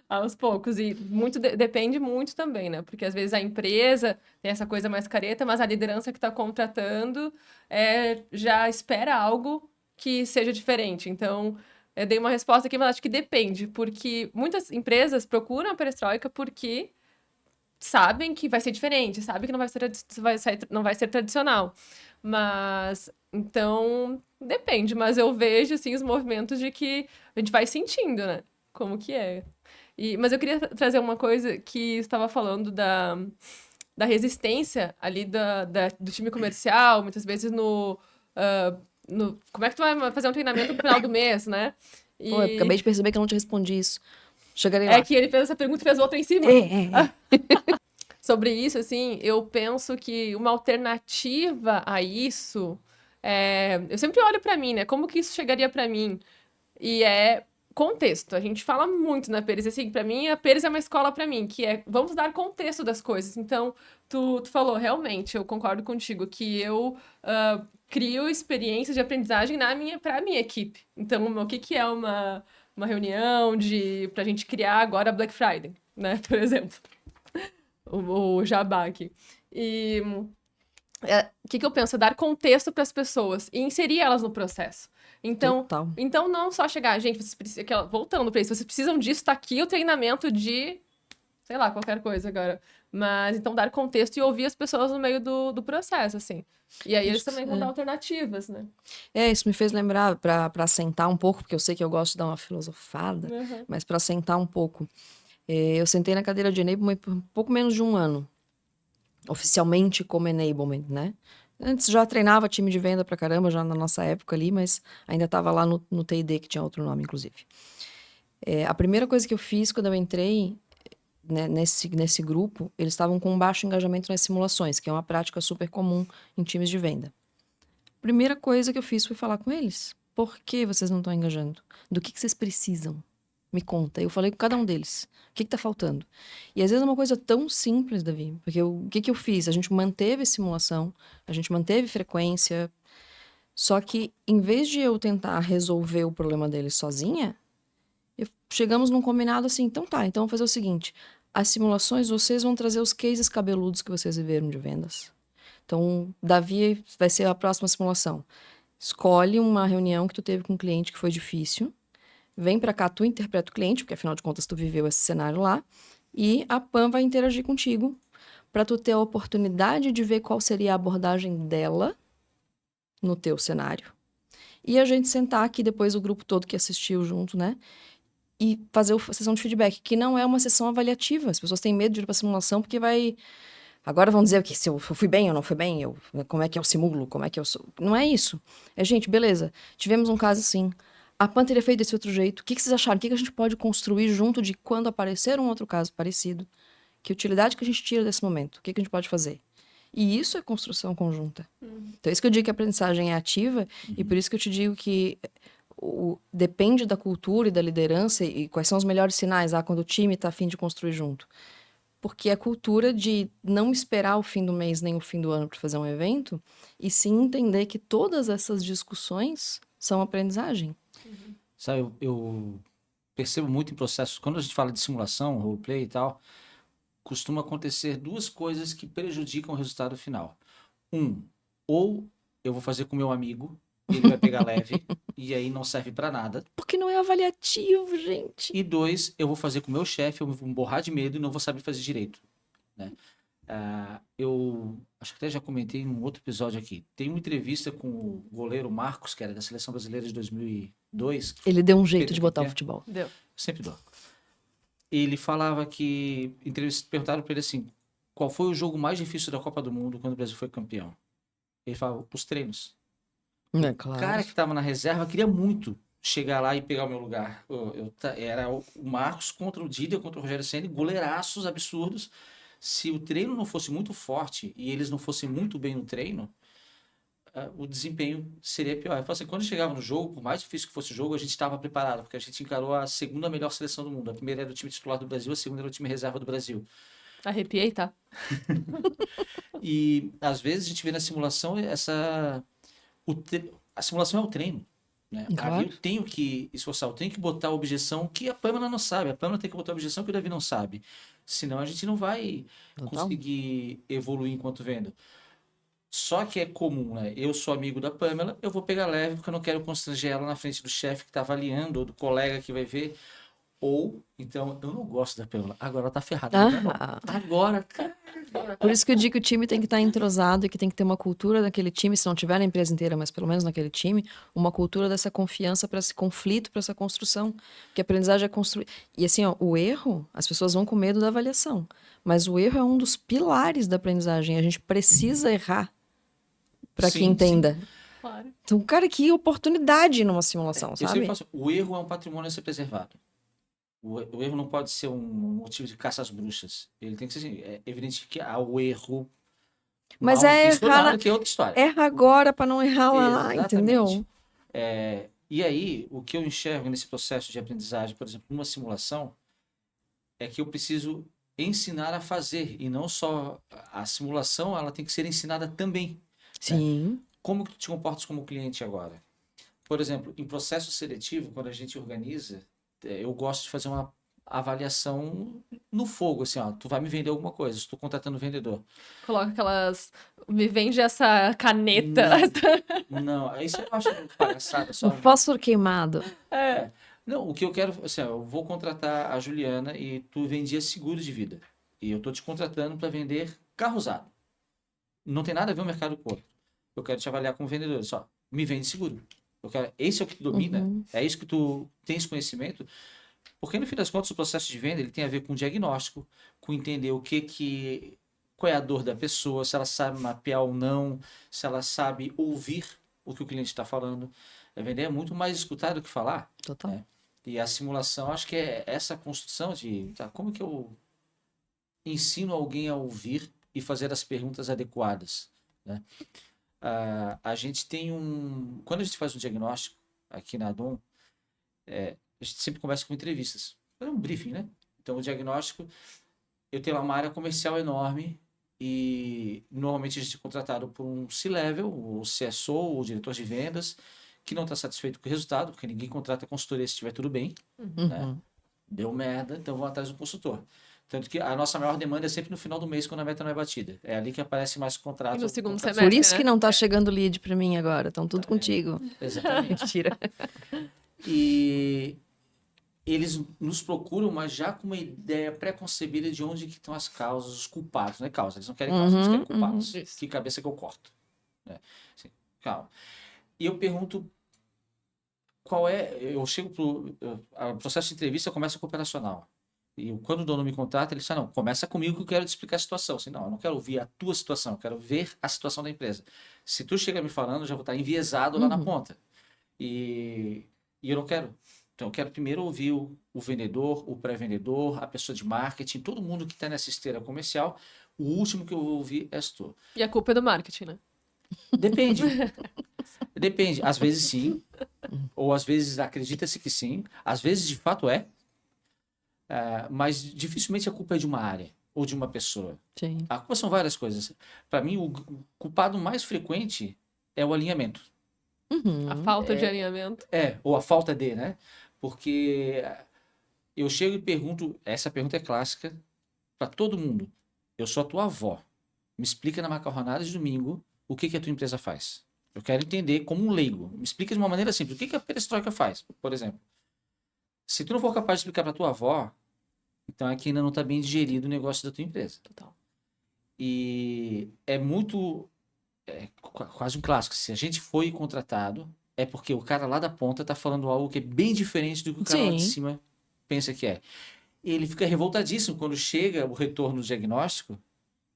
Aos poucos. E muito depende muito também, né? Porque às vezes a empresa tem essa coisa mais careta, mas a liderança que está contratando já espera algo que seja diferente. Então, eu dei uma resposta aqui, mas acho que depende. Porque muitas empresas procuram a perestroika porque sabem que vai ser diferente, sabem que não vai ser tradicional. Mas, então, depende. Mas eu vejo, assim, os movimentos de que a gente vai sentindo, né? Como que é. Mas eu queria trazer uma coisa que estava falando da resistência ali do time comercial, muitas vezes como é que tu vai fazer um treinamento no final do mês, né? Pô, eu acabei de perceber que eu não te respondi isso. Chegarei lá. É que ele fez essa pergunta e fez outra em cima. Sobre isso, assim, eu penso que uma alternativa a isso, eu sempre olho para mim, né? Como que isso chegaria para mim? E é contexto. A gente fala muito na Pérez, assim, para mim, a Pérez é uma escola para mim, que vamos dar contexto das coisas. Então, tu falou, realmente, eu concordo contigo, que eu crio experiências de aprendizagem para a minha equipe. Então, o que é uma reunião pra gente criar agora a Black Friday, né? Por exemplo. O jabá aqui. E o que eu penso? É dar contexto para as pessoas e inserir elas no processo. Então, Total. então não só chegar, gente, vocês precisam, voltando para isso, vocês precisam disso, tá aqui o treinamento de, sei lá, qualquer coisa agora. Mas, então, dar contexto e ouvir as pessoas no meio do processo, assim. E aí eles também vão dar alternativas, né? Isso me fez lembrar, para sentar um pouco, porque eu sei que eu gosto de dar uma filosofada, mas para sentar um pouco. Eu sentei na cadeira de enablement por um pouco menos de um ano, oficialmente como enablement, né? Antes já treinava time de venda pra caramba, já na nossa época ali, mas ainda estava lá no T&D, que tinha outro nome, inclusive. A primeira coisa que eu fiz quando eu entrei né, nesse grupo, eles estavam com um baixo engajamento nas simulações, que é uma prática super comum em times de venda. A primeira coisa que eu fiz foi falar com eles. Por que vocês não estão engajando? Do que vocês precisam? Me conta. Eu falei com cada um deles. O que está faltando? E às vezes é uma coisa tão simples, Davi. Porque o que eu fiz? A gente manteve simulação, a gente manteve frequência. Só que, em vez de eu tentar resolver o problema deles sozinha, chegamos num combinado assim, então tá, então vamos fazer o seguinte. As simulações, vocês vão trazer os cases cabeludos que vocês viveram de vendas. Então, Davi vai ser a próxima simulação. Escolhe uma reunião que tu teve com um cliente que foi difícil. Vem pra cá, tu interpreta o cliente, porque afinal de contas tu viveu esse cenário lá, e a Pam vai interagir contigo pra tu ter a oportunidade de ver qual seria a abordagem dela no teu cenário. E a gente sentar aqui depois o grupo todo que assistiu junto, né? E fazer a sessão de feedback, que não é uma sessão avaliativa. As pessoas têm medo de ir pra simulação porque vai... Agora vão dizer se eu fui bem ou não fui bem, como é que eu simulo, como é que eu sou... Não é isso. Gente, beleza, tivemos um caso assim... A Pam teria feito desse outro jeito. O que vocês acharam? O que a gente pode construir junto de quando aparecer um outro caso parecido? Que utilidade que a gente tira desse momento? O que a gente pode fazer? E isso é construção conjunta. Então, é isso que eu digo que a aprendizagem é ativa, e por isso que eu te digo que depende da cultura e da liderança e quais são os melhores sinais quando o time está a fim de construir junto. Porque a cultura de não esperar o fim do mês nem o fim do ano para fazer um evento, e sim entender que todas essas discussões são aprendizagem. Sabe, eu percebo muito em processos, quando a gente fala de simulação, roleplay e tal, costuma acontecer duas coisas que prejudicam o resultado final. Ou eu vou fazer com meu amigo, ele vai pegar leve, e aí não serve pra nada. Porque não é avaliativo, gente. E 2, eu vou fazer com o meu chefe, eu vou me borrar de medo e não vou saber fazer direito, né? Eu acho que até já comentei em um outro episódio aqui. Tem uma entrevista com o goleiro Marcos, que era da Seleção Brasileira de 2002. Ele deu um jeito de botar o futebol. Deu. Sempre dou. Ele falava que... Perguntaram para ele assim, qual foi o jogo mais difícil da Copa do Mundo quando o Brasil foi campeão? Ele falava, os treinos. Claro. O cara que estava na reserva queria muito chegar lá e pegar o meu lugar. Era o Marcos contra o Dida, contra o Rogério Ceni, goleiraços absurdos. Se o treino não fosse muito forte e eles não fossem muito bem no treino, o desempenho seria pior. Eu falo assim, quando chegava no jogo, por mais difícil que fosse o jogo, a gente estava preparado, porque a gente encarou a segunda melhor seleção do mundo. A primeira era o time titular do Brasil, a segunda era o time reserva do Brasil. Arrepiei, tá? E às vezes a gente vê na simulação a simulação é o treino. Né? Claro. Aí eu tenho que esforçar, eu tenho que botar a objeção que a Pamela não sabe, a Pamela tem que botar a objeção que o Davi não sabe. Senão a gente não vai Total. conseguir evoluir enquanto vendo. Só que é comum, né? Eu sou amigo da Pamela, eu vou pegar leve porque eu não quero constranger ela na frente do chefe que está avaliando, ou do colega que vai ver. Ou, então, eu não gosto da Pamela. Agora ela tá ferrada. Não, Ah, agora, cara. por isso que eu digo que o time tem que estar entrosado e que tem que ter uma cultura daquele time, se não tiver na empresa inteira, mas pelo menos naquele time, uma cultura dessa confiança para esse conflito, para essa construção. Porque a aprendizagem é construir. E assim, ó, o erro, as pessoas vão com medo da avaliação. Mas o erro é um dos pilares da aprendizagem. A gente precisa errar para que Sim, entenda. Claro. Então, cara, que oportunidade numa simulação, Eu sempre sabe? faço, o erro é um patrimônio a ser preservado. O erro não pode ser um motivo de caça às bruxas. Ele tem que ser assim, é evidente que há o erro Mas mal é intencionado, errar, que é outra história. erra agora para não errar lá, entendeu? Exatamente. E aí, o que eu enxergo nesse processo de aprendizagem, por exemplo, numa simulação, é que eu preciso ensinar a fazer, e não só a simulação, ela tem que ser ensinada também. Sim. Como que tu te comportas como cliente agora? Por exemplo, em processo seletivo, quando a gente organiza, eu gosto de fazer uma avaliação no fogo, assim, ó, tu vai me vender alguma coisa, estou contratando um vendedor. Coloca aquelas. Me vende essa caneta. Não, isso eu acho palhaçada O só. fósforo queimado. É. Não, o que eu quero, assim, ó, eu vou contratar a Juliana e tu vendia seguro de vida. E eu tô te contratando para vender carro usado. Não tem nada a ver o mercado com o outro. Eu quero te avaliar como vendedor, só me vende seguro. Esse é o que tu domina, Uhum. é isso que tu tens conhecimento, porque no fim das contas o processo de venda ele tem a ver com diagnóstico, com entender qual é a dor da pessoa, se ela sabe mapear ou não, se ela sabe ouvir o que o cliente está falando. Vender é muito mais escutar do que falar, Total. né? E a simulação, acho que é essa construção de como que eu ensino alguém a ouvir e fazer as perguntas adequadas, né? A gente tem quando a gente faz um diagnóstico aqui na Adom, a gente sempre começa com entrevistas. É um briefing, né? Então, o diagnóstico, eu tenho lá uma área comercial enorme e normalmente a gente é contratado por um C-Level, o CSO, o diretor de vendas, que não está satisfeito com o resultado, porque ninguém contrata consultoria se estiver tudo bem, né? Uhum. Deu merda, então vão atrás do consultor. Tanto que a nossa maior demanda é sempre no final do mês, quando a meta não é batida. É ali que aparece mais E contrato. no segundo contrato- semestre. Por isso né? que não tá chegando lead pra mim agora. Estão tudo Tá vendo? contigo. Exatamente. Mentira. E eles nos procuram, mas já com uma ideia pré-concebida de onde que estão as causas, os culpados, não é causa, eles não querem causa, eles querem culpados. Isso. Que cabeça que eu corto. Né? Assim, calma. E eu pergunto qual é. Eu chego pro. O processo de entrevista começa com o operacional. E quando o dono me contrata, ele diz: não, começa comigo que eu quero te explicar a situação. Assim, não, eu não quero ouvir a tua situação, eu quero ver a situação da empresa. Se tu chega me falando, eu já vou estar enviesado lá na ponta. E eu não quero. Então, eu quero primeiro ouvir o vendedor, o pré-vendedor, a pessoa de marketing, todo mundo que está nessa esteira comercial. O último que eu vou ouvir és tu. E a culpa é do marketing, né? Depende. Depende. Às vezes sim, ou às vezes acredita-se que sim, às vezes de fato é, mas dificilmente a culpa é de uma área ou de uma pessoa. Sim. A culpa são várias coisas. Para mim, o culpado mais frequente é o alinhamento. A falta de alinhamento. Ou a falta de, né? Porque eu chego e pergunto, essa pergunta é clássica para todo mundo. Eu sou a tua avó. Me explica na macarronada de domingo o que a tua empresa faz. Eu quero entender como um leigo. Me explica de uma maneira simples. O que a perestroika faz, por exemplo? Se tu não for capaz de explicar para tua avó, então é que ainda não está bem digerido o negócio da tua empresa. Total. E é quase um clássico. Se a gente foi contratado, é porque o cara lá da ponta está falando algo que é bem diferente do que o cara lá de Sim. cima pensa que é. Ele fica revoltadíssimo quando chega o retorno do diagnóstico.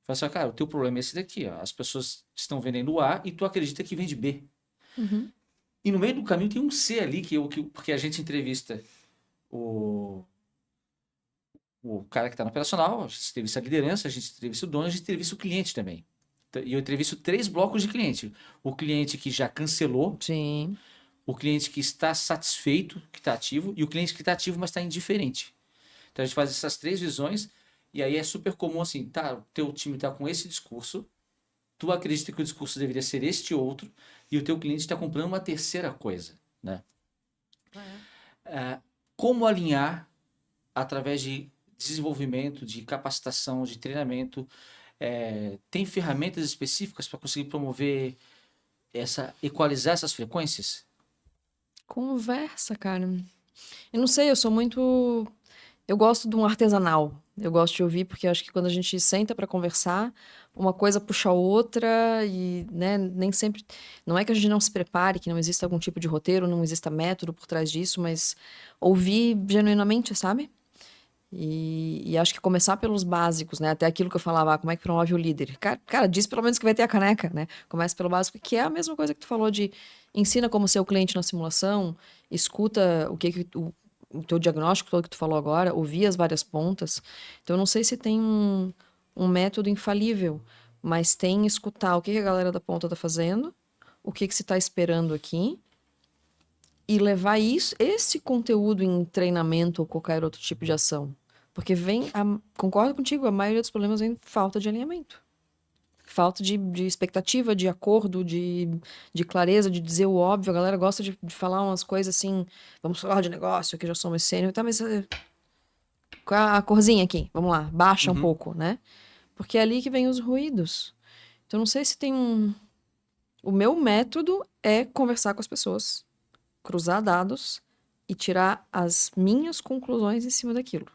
Fala assim, cara, o teu problema é esse daqui, ó. As pessoas estão vendendo A e tu acredita que vende B. E no meio do caminho tem um C ali, porque a gente entrevista o cara que está no operacional, a gente entrevista a liderança, a gente entrevista o dono, a gente entrevista o cliente também. E eu entrevisto 3 blocos de cliente. O cliente que já cancelou, Sim. o cliente que está satisfeito, que está ativo, e o cliente que está ativo, mas está indiferente. Então a gente faz essas 3 visões, e aí é super comum assim, tá, o teu time está com esse discurso, tu acredita que o discurso deveria ser este outro, e o teu cliente está comprando uma terceira coisa. né? Como alinhar através de desenvolvimento, de capacitação, de treinamento? Tem ferramentas específicas para conseguir promover equalizar essas frequências? Conversa, cara. Eu não sei, eu sou muito. Eu gosto de um artesanal. Eu gosto de ouvir, porque eu acho que quando a gente senta para conversar, uma coisa puxa a outra e, né, nem sempre. Não é que a gente não se prepare, que não exista algum tipo de roteiro, não exista método por trás disso, mas ouvir genuinamente, sabe? E acho que começar pelos básicos, né? Até aquilo que eu falava, como é que promove o líder? Cara, diz pelo menos que vai ter a caneca, né? Começa pelo básico, que é a mesma coisa que tu falou de ensina como ser o cliente na simulação, escuta o teu diagnóstico todo que tu falou agora, ouvir as várias pontas. Então, eu não sei se tem um método infalível, mas tem escutar o que a galera da ponta tá fazendo, o que se tá esperando aqui, e levar esse conteúdo em treinamento ou qualquer outro tipo de ação. Porque concordo contigo, a maioria dos problemas vem falta de alinhamento. Falta de expectativa, de acordo, de clareza, de dizer o óbvio. A galera gosta de falar umas coisas assim, vamos falar de negócio, que já somos sênior, tá, mas qual a corzinha aqui? Vamos lá, baixa um pouco, né? Porque é ali que vem os ruídos. Então, não sei se tem O meu método é conversar com as pessoas, cruzar dados e tirar as minhas conclusões em cima daquilo.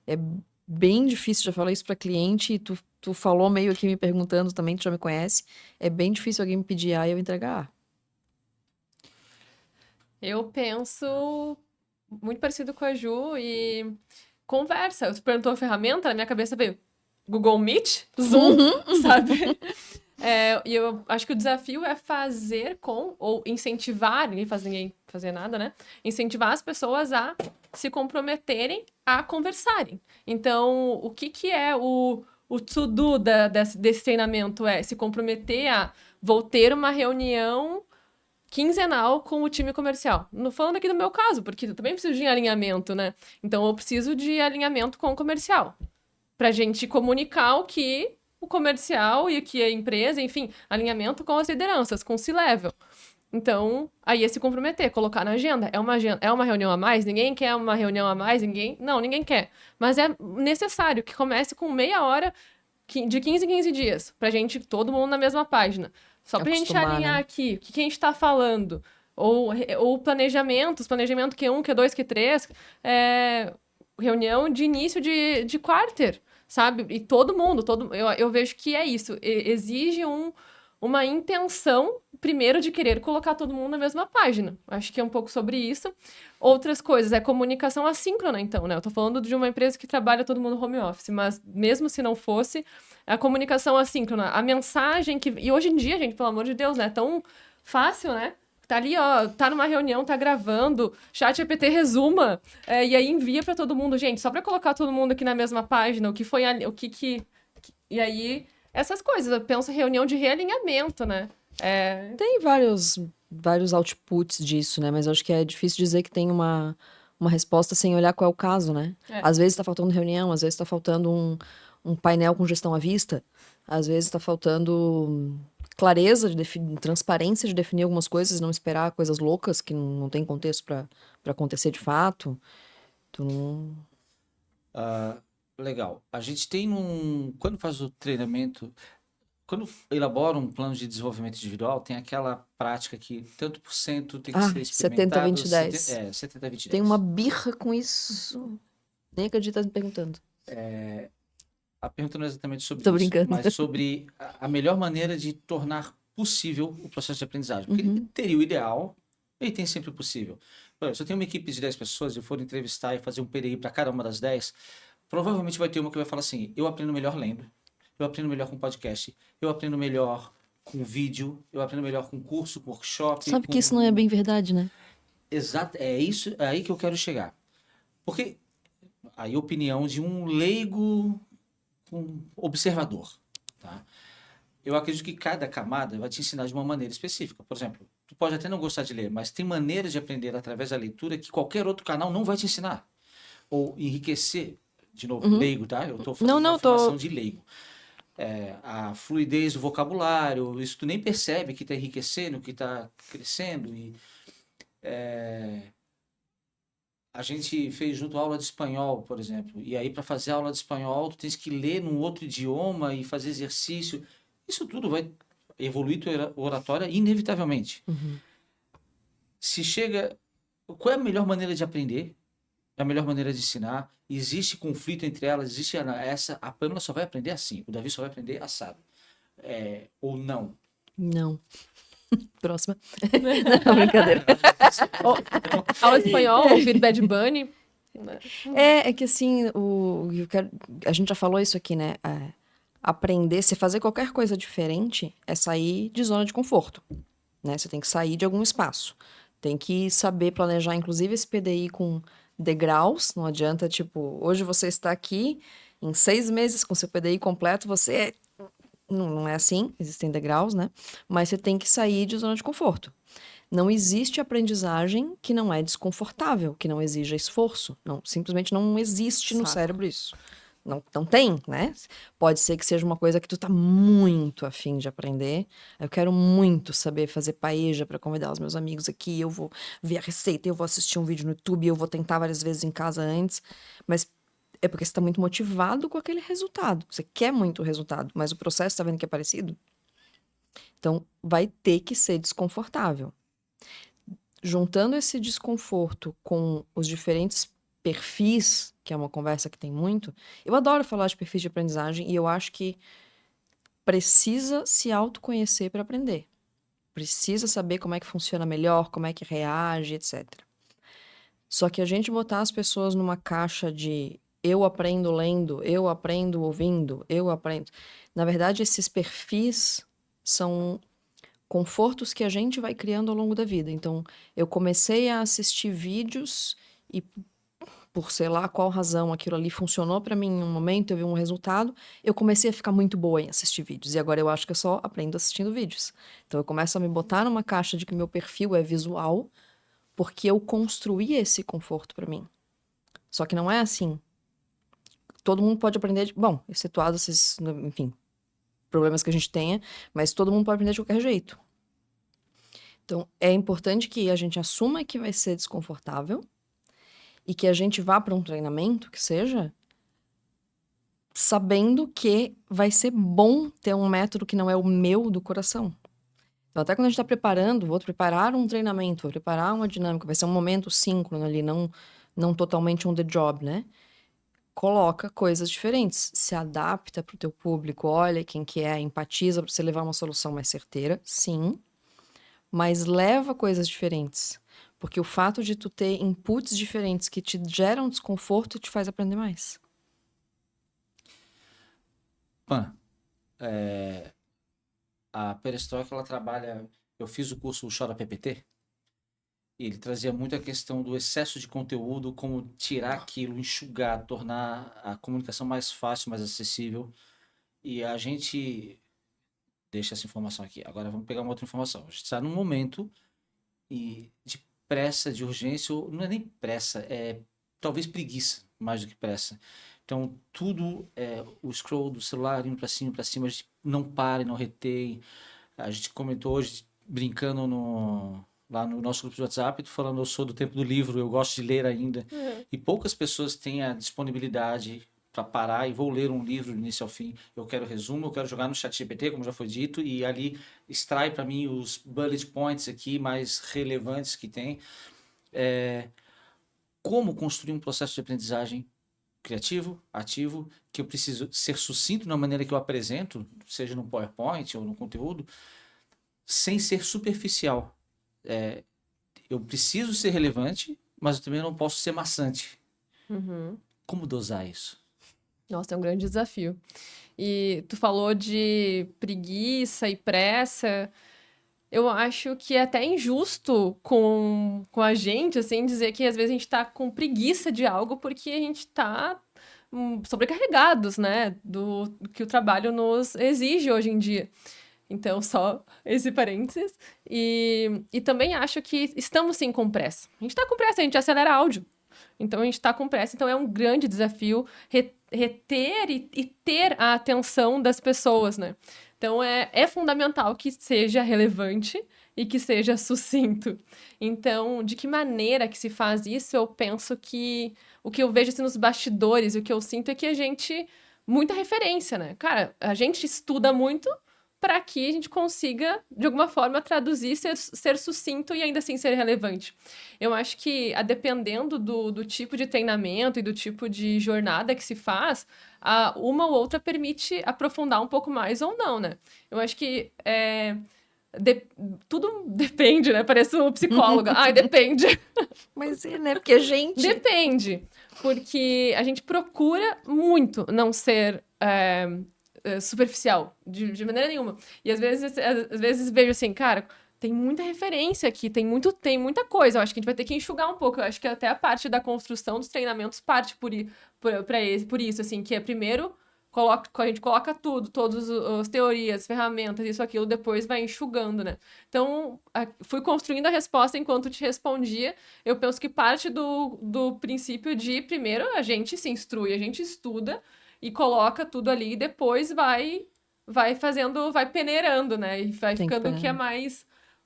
É bem difícil, já falei isso para cliente, e tu falou meio aqui me perguntando também, tu já me conhece. É bem difícil alguém me pedir A e eu entregar A. Eu penso muito parecido com a Ju e conversa. Tu perguntou a ferramenta, na minha cabeça veio Google Meet, Zoom, sabe? E eu acho que o desafio é fazer ou incentivar, ninguém fazer nada, né? Incentivar as pessoas a se comprometerem a conversarem. Então, o que é o to-do desse treinamento? É se comprometer a vou ter uma reunião quinzenal com o time comercial. Não falando aqui do meu caso, porque eu também preciso de alinhamento, né? Então, eu preciso de alinhamento com o comercial. Pra gente comunicar o que o comercial e o que a empresa, enfim, alinhamento com as lideranças, com o C-level. Então, aí é se comprometer, colocar na agenda. É uma reunião a mais? Ninguém quer uma reunião a mais? Ninguém quer. Mas é necessário que comece com meia hora de 15 em 15 dias, pra gente, todo mundo na mesma página. Só pra gente alinhar, né, aqui, o que a gente tá falando. Ou planejamento Q1, Q2, Q3, reunião de início de quarter, sabe? E todo mundo, eu vejo que é isso. Exige uma intenção, primeiro, de querer colocar todo mundo na mesma página. Acho que é um pouco sobre isso. Outras coisas, comunicação assíncrona, então, né? Eu tô falando de uma empresa que trabalha todo mundo home office, mas mesmo se não fosse, a comunicação assíncrona, a mensagem que... E hoje em dia, gente, pelo amor de Deus, né? É tão fácil, né? Tá ali, ó, tá numa reunião, tá gravando, ChatGPT resuma, e aí envia pra todo mundo. Gente, só pra colocar todo mundo aqui na mesma página, o que foi ali, E aí, essas coisas, eu penso em reunião de realinhamento, né? Tem vários outputs disso, né? Mas eu acho que é difícil dizer que tem uma resposta sem olhar qual é o caso, né? Às vezes tá faltando reunião, às vezes tá faltando um painel com gestão à vista, às vezes tá faltando clareza, transparência de definir algumas coisas, não esperar coisas loucas que não tem contexto para acontecer de fato. Então, Legal. A gente tem quando faz o treinamento, quando elabora um plano de desenvolvimento individual, tem aquela prática que tanto por cento tem que ser experimentado. 70-20-10. 70-20-10. Tem uma birra com isso. Nem acredito me perguntando. A pergunta não é exatamente sobre Tô isso, brincando. mas sobre a melhor maneira de tornar possível o processo de aprendizagem. Porque ele teria o ideal, e tem sempre o possível. Por exemplo, se eu tenho uma equipe de 10 pessoas e eu for entrevistar e fazer um PDI para cada uma das 10, provavelmente vai ter uma que vai falar assim, eu aprendo melhor lendo, eu aprendo melhor com podcast, eu aprendo melhor com vídeo, eu aprendo melhor com curso, com workshop. Sabe que isso não é bem verdade, né? Exato, é isso, é aí que eu quero chegar. Porque aí a opinião de um leigo, um observador, tá? Eu acredito que cada camada vai te ensinar de uma maneira específica. Por exemplo, tu pode até não gostar de ler, mas tem maneiras de aprender através da leitura que qualquer outro canal não vai te ensinar. Ou enriquecer, de novo, leigo, tá? Eu estou fazendo uma formação de leigo. A fluidez do vocabulário, isso tu nem percebe que está enriquecendo, que está crescendo. A gente fez junto aula de espanhol, por exemplo. E aí, para fazer aula de espanhol, tu tens que ler num outro idioma e fazer exercício. Isso tudo vai evoluir tua oratória inevitavelmente. Se chega... Qual é a melhor maneira de aprender? É a melhor maneira de ensinar? Existe conflito entre elas? Existe essa... A Pamela só vai aprender assim. O Davi só vai aprender assado. Ou não? Não. Próxima. Não, brincadeira. Aula de espanhol, ouvir Bad Bunny. É que assim, a gente já falou isso aqui, né? Aprender, se fazer qualquer coisa diferente, é sair de zona de conforto, né? Você tem que sair de algum espaço. Tem que saber planejar, inclusive, esse PDI com degraus. Não adianta, tipo, hoje você está aqui, em 6 meses com seu PDI completo, você... Não é assim, existem degraus, né? Mas você tem que sair de zona de conforto. Não existe aprendizagem que não é desconfortável, que não exija esforço. Não, simplesmente não existe no cérebro isso. Não tem, né? Pode ser que seja uma coisa que tu tá muito afim de aprender. Eu quero muito saber fazer paella para convidar os meus amigos aqui. Eu vou ver a receita, eu vou assistir um vídeo no YouTube, eu vou tentar várias vezes em casa antes. Mas é porque você está muito motivado com aquele resultado. Você quer muito o resultado, mas o processo está vendo que é parecido? Então, vai ter que ser desconfortável. Juntando esse desconforto com os diferentes perfis, que é uma conversa que tem muito, eu adoro falar de perfis de aprendizagem e eu acho que precisa se autoconhecer para aprender. Precisa saber como é que funciona melhor, como é que reage, etc. Só que a gente botar as pessoas numa caixa de eu aprendo lendo, eu aprendo ouvindo, eu aprendo... Na verdade, esses perfis são confortos que a gente vai criando ao longo da vida. Então, eu comecei a assistir vídeos e, por sei lá qual razão, aquilo ali funcionou para mim em um momento, eu vi um resultado, eu comecei a ficar muito boa em assistir vídeos. E agora eu acho que eu só aprendo assistindo vídeos. Então, eu começo a me botar numa caixa de que meu perfil é visual, porque eu construí esse conforto para mim. Só que não é assim. Todo mundo pode aprender, bom, excetuado esses, enfim, problemas que a gente tenha, mas todo mundo pode aprender de qualquer jeito. Então, é importante que a gente assuma que vai ser desconfortável e que a gente vá para um treinamento, que seja, sabendo que vai ser bom ter um método que não é o meu do coração. Então, até quando a gente está preparando, vou preparar um treinamento, vou preparar uma dinâmica, vai ser um momento síncrono ali, não totalmente on the job, né? Coloca coisas diferentes, se adapta para o teu público, olha quem que é, empatiza para você levar uma solução mais certeira, sim, mas leva coisas diferentes, porque o fato de tu ter inputs diferentes que te geram desconforto te faz aprender mais. Pan, a Perestroika, ela trabalha... Eu fiz o curso Chora PPT, e ele trazia muito a questão do excesso de conteúdo, como tirar aquilo, enxugar, tornar a comunicação mais fácil, mais acessível. E a gente deixa essa informação aqui. Agora vamos pegar uma outra informação. A gente está num momento de pressa, de urgência, ou não é nem pressa, é talvez preguiça, mais do que pressa. Então, tudo, o scroll do celular indo para cima, a gente não para e não retém. A gente comentou hoje, brincando lá no nosso grupo de WhatsApp, falando, eu sou do tempo do livro, eu gosto de ler ainda. E poucas pessoas têm a disponibilidade para parar e vou ler um livro do início ao fim. Eu quero resumo, eu quero jogar no ChatGPT, como já foi dito, e ali extrai para mim os bullet points aqui mais relevantes que tem. Como construir um processo de aprendizagem criativo, ativo, que eu preciso ser sucinto na maneira que eu apresento, seja no PowerPoint ou no conteúdo, sem ser superficial. Eu preciso ser relevante, mas eu também não posso ser maçante. Como dosar isso? Nossa, é um grande desafio. E tu falou de preguiça e pressa. Eu acho que é até injusto com a gente, assim, dizer que às vezes a gente tá com preguiça de algo porque a gente tá sobrecarregados, né? Do que o trabalho nos exige hoje em dia. Então, só esse parênteses. E também acho que estamos sim com pressa. A gente tá com pressa, a gente acelera áudio. Então, a gente tá com pressa. Então, é um grande desafio reter e ter a atenção das pessoas, né? Então, é fundamental que seja relevante e que seja sucinto. Então, de que maneira que se faz isso, eu penso que o que eu vejo assim, nos bastidores, o que eu sinto é que a gente... Muita referência, né? Cara, a gente estuda muito para que a gente consiga, de alguma forma, traduzir, ser sucinto e ainda assim ser relevante. Eu acho que, dependendo do tipo de treinamento e do tipo de jornada que se faz, uma ou outra permite aprofundar um pouco mais ou não, né? Eu acho que tudo depende, né? Parece um psicóloga. Ai, depende. Mas é, né? Porque a gente... Depende. Porque a gente procura muito não ser superficial, de maneira nenhuma. E às vezes vejo assim, cara, tem muita referência aqui, tem muita coisa. Eu acho que a gente vai ter que enxugar um pouco. Eu acho que até a parte da construção dos treinamentos parte por isso, assim, que é primeiro a gente coloca tudo, todas as teorias, ferramentas, isso, aquilo, depois vai enxugando, né? Então, fui construindo a resposta enquanto te respondia. Eu penso que parte do princípio de, primeiro, a gente se instrui, a gente estuda e coloca tudo ali e depois vai fazendo, vai peneirando, né? E vai Tem que ficando peneirar.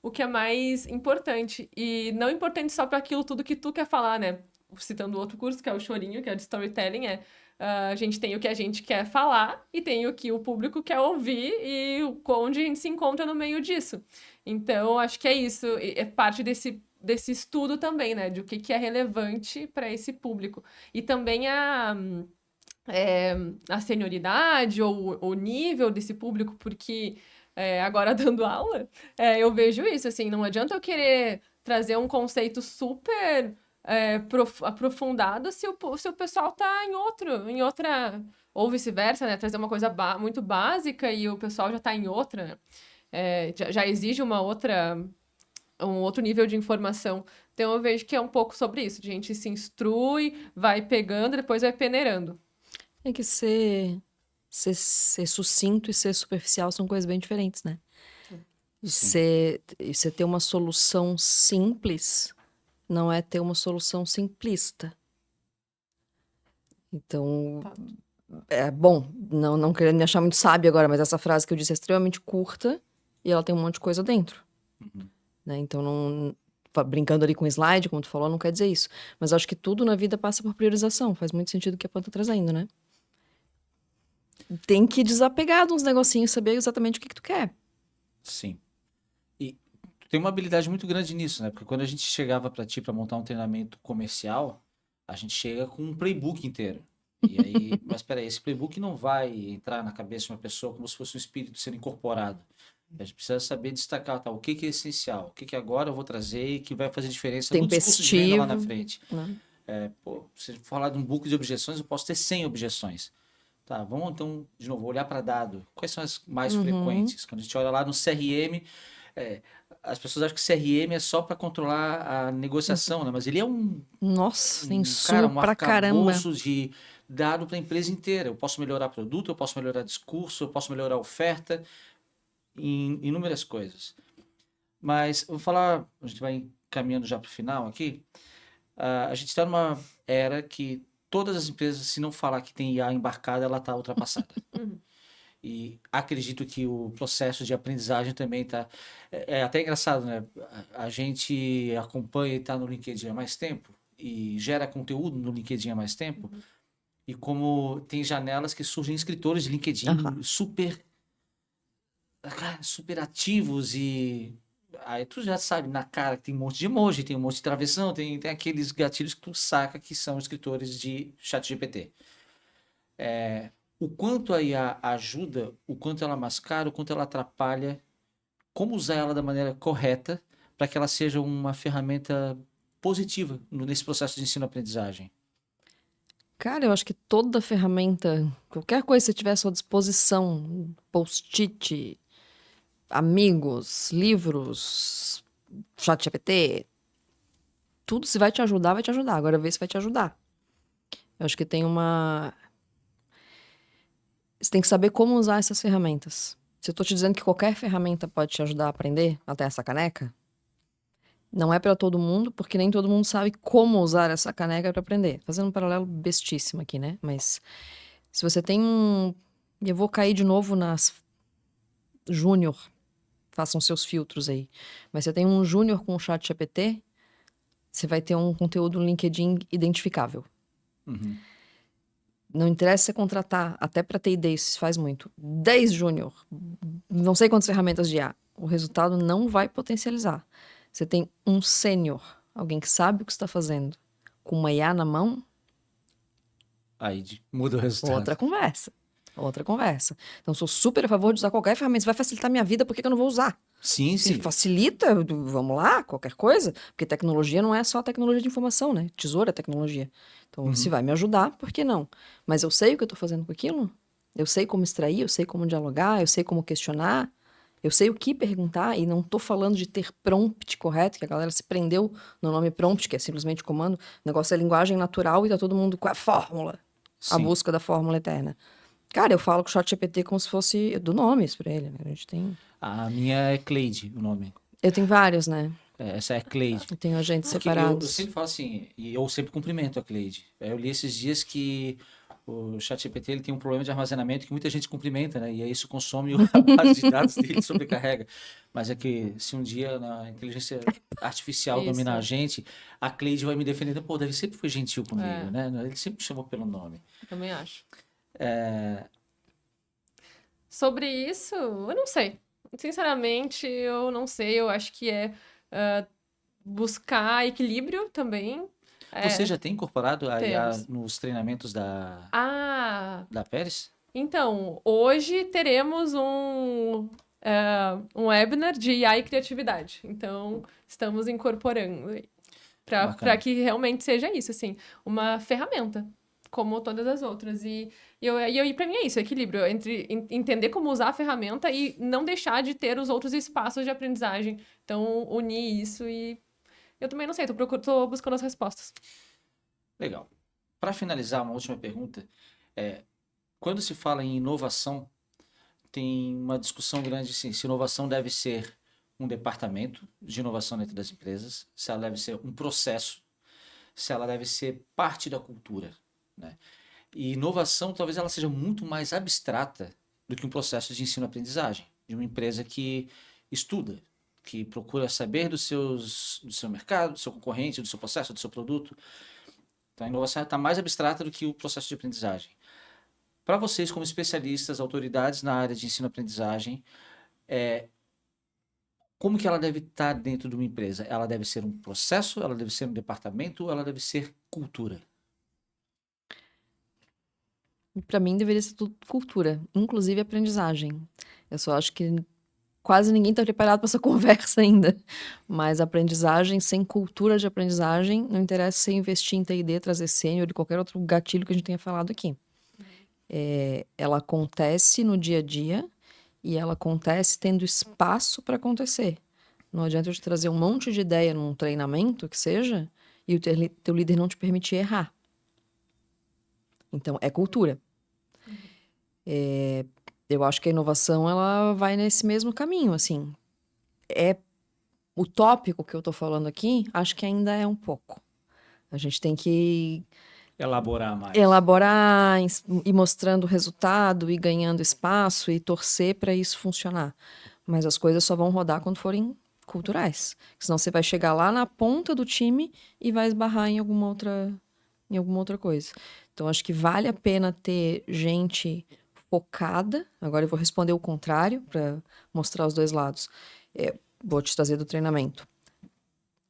o que é mais importante. E não importante só para aquilo tudo que tu quer falar, né? Citando outro curso, que é o Chorinho, que é de storytelling, a gente tem o que a gente quer falar e tem o que o público quer ouvir e onde a gente se encontra no meio disso. Então, acho que é isso. É parte desse estudo também, né? De o que é relevante para esse público. E também a senioridade ou o nível desse público, porque agora dando aula, eu vejo isso, assim, não adianta eu querer trazer um conceito super aprofundado se o pessoal tá em outra, ou vice-versa, né? Trazer uma coisa muito básica e o pessoal já tá em outra, né? Já exige um outro nível de informação. Então eu vejo que é um pouco sobre isso, de a gente se instrui, vai pegando, depois vai peneirando. É que ser sucinto e ser superficial são coisas bem diferentes, né? Você ter uma solução simples não é ter uma solução simplista. Então, bom, não querendo me achar muito sábio agora, mas essa frase que eu disse é extremamente curta e ela tem um monte de coisa dentro. Né? Então, brincando ali com slide, como tu falou, não quer dizer isso. Mas acho que tudo na vida passa por priorização. Faz muito sentido o que a Pan tá trazendo, né? Tem que desapegar de uns negocinhos, saber exatamente o que tu quer. Sim. E tu tem uma habilidade muito grande nisso, né? Porque quando a gente chegava para ti para montar um treinamento comercial, a gente chega com um playbook inteiro. E aí, mas peraí, esse playbook não vai entrar na cabeça de uma pessoa como se fosse um espírito sendo incorporado. A gente precisa saber destacar, tá, o que é essencial, o que agora eu vou trazer e que vai fazer diferença no discurso de venda lá na frente. Né? Se falar de um book de objeções, eu posso ter 100 objeções. Tá, vamos então, de novo, olhar para dado. Quais são as mais frequentes? Quando a gente olha lá no CRM, as pessoas acham que CRM é só para controlar a negociação, né? Mas ele é Nossa, tem um insumo pra caramba. arcabouço de dado para a empresa inteira. Eu posso melhorar produto, eu posso melhorar discurso, eu posso melhorar oferta, em inúmeras coisas. Mas eu vou falar, a gente vai caminhando já para o final aqui. A gente está numa era que todas as empresas, se não falar que tem IA embarcada, ela está ultrapassada. E acredito que o processo de aprendizagem também está... É até engraçado, né? A gente acompanha e está no LinkedIn há mais tempo e gera conteúdo no LinkedIn há mais tempo. E como tem janelas que surgem escritores de LinkedIn super ativos e... Aí tu já sabe na cara que tem um monte de emoji, tem um monte de travessão, tem aqueles gatilhos que tu saca que são escritores de ChatGPT. O quanto a IA ajuda, o quanto ela mascara, o quanto ela atrapalha, como usar ela da maneira correta para que ela seja uma ferramenta positiva nesse processo de ensino-aprendizagem. Cara, eu acho que toda ferramenta, qualquer coisa que você tiver à sua disposição, post-it, amigos, livros, ChatGPT, tudo se vai te ajudar, vai te ajudar. Agora vê se vai te ajudar. Eu acho que você tem que saber como usar essas ferramentas. Se eu tô te dizendo que qualquer ferramenta pode te ajudar a aprender, até essa caneca, não é para todo mundo, porque nem todo mundo sabe como usar essa caneca para aprender. Fazendo um paralelo bestíssimo aqui, né? Mas se você tem eu vou cair de novo júnior, façam seus filtros aí. Mas você tem um júnior com o ChatGPT, você vai ter um conteúdo no LinkedIn identificável. Uhum. Não interessa você contratar, até para T&D isso se faz muito, 10 júnior, não sei quantas ferramentas de IA, o resultado não vai potencializar. Você tem um sênior, alguém que sabe o que está fazendo, com uma IA na mão, Aí muda o resultado. outra conversa. Outra conversa. Então, sou super a favor de usar qualquer ferramenta. Se vai facilitar minha vida, por que que eu não vou usar? Sim, Se sim. facilita, vamos lá, qualquer coisa. Porque tecnologia não é só tecnologia de informação, né? Tesouro é tecnologia. Então, se vai me ajudar, por que não? Mas eu sei o que eu estou fazendo com aquilo? Eu sei como extrair, eu sei como dialogar, eu sei como questionar, eu sei o que perguntar, e não estou falando de ter prompt correto, que a galera se prendeu no nome prompt, que é simplesmente comando. O negócio é linguagem natural e tá todo mundo com a fórmula, a Sim. busca da fórmula eterna. Cara, eu falo com o ChatGPT como se fosse. Eu dou nomes pra ele, né? A gente tem. A minha é Cleide, o nome. Eu tenho vários, né? Essa é Cleide. Eu tenho agentes Porque eu separados. sempre falo assim, e eu sempre cumprimento a Cleide. Eu li esses dias que o ChatGPT ele tem um problema de armazenamento que muita gente cumprimenta, né? E aí isso consome a base de dados dele, sobrecarrega. Mas é que se um dia a inteligência artificial Isso. dominar a gente, a Cleide vai me defender. Pô, deve sempre foi gentil comigo, É. né? Ele sempre me chamou pelo nome. Também acho. Sobre isso, eu não sei. Sinceramente, eu não sei. Eu acho que é buscar equilíbrio também. Você já tem incorporado a IA Temos. nos treinamentos da Ah, Pérez? então, hoje teremos um webinar de IA e criatividade. Então, estamos incorporando para Bacana. que realmente seja isso, assim, uma ferramenta, como todas as outras. E para mim é isso, equilíbrio entre entender como usar a ferramenta e não deixar de ter os outros espaços de aprendizagem. Então, unir isso e eu também não sei, tô buscando as respostas. Legal. Para finalizar, uma última pergunta. Quando se fala em inovação, tem uma discussão grande assim, se inovação deve ser um departamento de inovação dentro das empresas, se ela deve ser um processo, se ela deve ser parte da cultura, né? E inovação talvez ela seja muito mais abstrata do que um processo de ensino-aprendizagem, de uma empresa que estuda, que procura saber do seu mercado, do seu concorrente, do seu processo, do seu produto. Então a inovação está mais abstrata do que o processo de aprendizagem. Para vocês, como especialistas, autoridades na área de ensino-aprendizagem, como que ela deve estar dentro de uma empresa? Ela deve ser um processo, ela deve ser um departamento, ou ela deve ser cultura? Pra mim, deveria ser tudo cultura, inclusive aprendizagem. Eu só acho que quase ninguém tá preparado para essa conversa ainda. Mas aprendizagem sem cultura de aprendizagem, não interessa se investir em T&D, trazer sênior ou qualquer outro gatilho que a gente tenha falado aqui. Ela acontece no dia a dia e ela acontece tendo espaço para acontecer. Não adianta eu te trazer um monte de ideia num treinamento, que seja, e o teu líder não te permitir errar. Então, é cultura. Eu acho que a inovação, ela vai nesse mesmo caminho, assim. É utópico que eu tô falando aqui, acho que ainda é um pouco. A gente tem que Elaborar mais. elaborar, ir mostrando o resultado, ir ganhando espaço e torcer para isso funcionar. Mas as coisas só vão rodar quando forem culturais. Senão você vai chegar lá na ponta do time e vai esbarrar em alguma outra coisa. Então, acho que vale a pena ter gente focada. Agora eu vou responder o contrário para mostrar os dois lados. Vou te trazer do treinamento.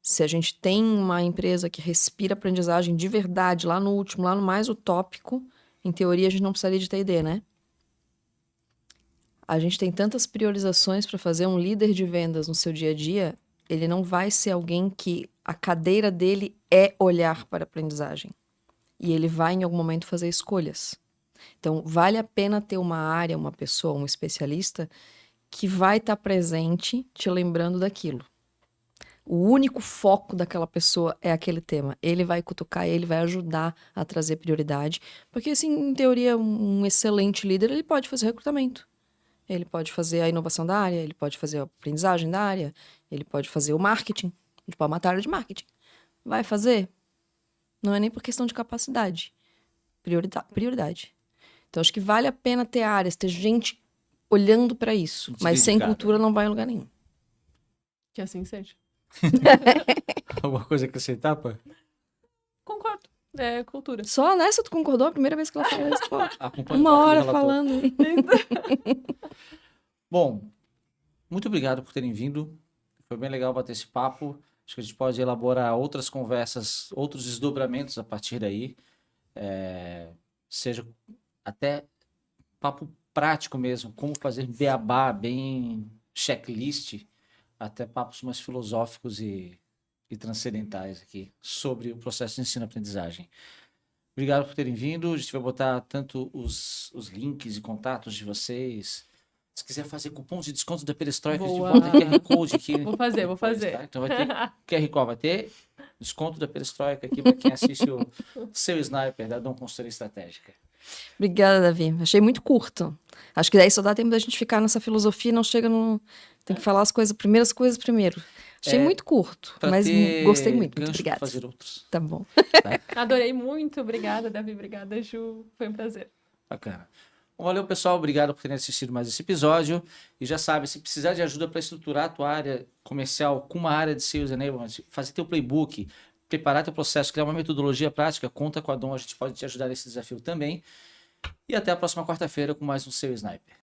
Se a gente tem uma empresa que respira aprendizagem de verdade, lá no último, lá no mais utópico, em teoria a gente não precisaria de T&D, né? A gente tem tantas priorizações para fazer. Um líder de vendas no seu dia a dia, ele não vai ser alguém que a cadeira dele é olhar para a aprendizagem. E ele vai, em algum momento, fazer escolhas. Então, vale a pena ter uma área, uma pessoa, um especialista que vai estar presente te lembrando daquilo. O único foco daquela pessoa é aquele tema. Ele vai cutucar, ele vai ajudar a trazer prioridade. Porque, assim, em teoria, um excelente líder, ele pode fazer recrutamento. Ele pode fazer a inovação da área, ele pode fazer a aprendizagem da área, ele pode fazer o marketing. A gente pode matar a área de marketing. Vai fazer? Não é nem por questão de capacidade. Prioridade. Então, acho que vale a pena ter áreas, ter gente olhando para isso. Mas sem Dedicado. cultura não vai a lugar nenhum. Que assim seja. Alguma coisa que você tapa? Concordo. É cultura. Só nessa tu concordou? A primeira vez que ela falou isso. Pô, Acompanha o uma papo do hora relator. falando. Bom, muito obrigado por terem vindo. Foi bem legal bater esse papo. Acho que a gente pode elaborar outras conversas, outros desdobramentos a partir daí. Seja até papo prático mesmo, como fazer beabá bem checklist, até papos mais filosóficos e transcendentais aqui sobre o processo de ensino-aprendizagem. Obrigado por terem vindo. A gente vai botar tanto os links e contatos de vocês. Se quiser fazer cupom de desconto da Perestroika, a gente Boa. bota QR Code aqui. Vou fazer, vou depois, fazer. tá? Então vai ter QR Code, vai ter desconto da Perestroika aqui para quem assiste o Seu Sniper, da Dom Consultoria Estratégica. Obrigada, Davi. Achei muito curto. Acho que daí só dá tempo da gente ficar nessa filosofia e não chega no... Tem que falar as primeiras coisas primeiro. Achei muito curto, Pra mas ter gostei muito. Muito gancho pra obrigada. fazer outros. Tá bom. Adorei muito. Obrigada, Davi. Obrigada, Ju. Foi um prazer. Bacana. Bom, valeu, pessoal. Obrigado por terem assistido mais esse episódio. E já sabe, se precisar de ajuda para estruturar a tua área comercial com uma área de Sales Enablement, fazer teu playbook, preparar teu processo, criar uma metodologia prática, conta com a Dom. A gente pode te ajudar nesse desafio também. E até a próxima quarta-feira com mais um Seu Sniper.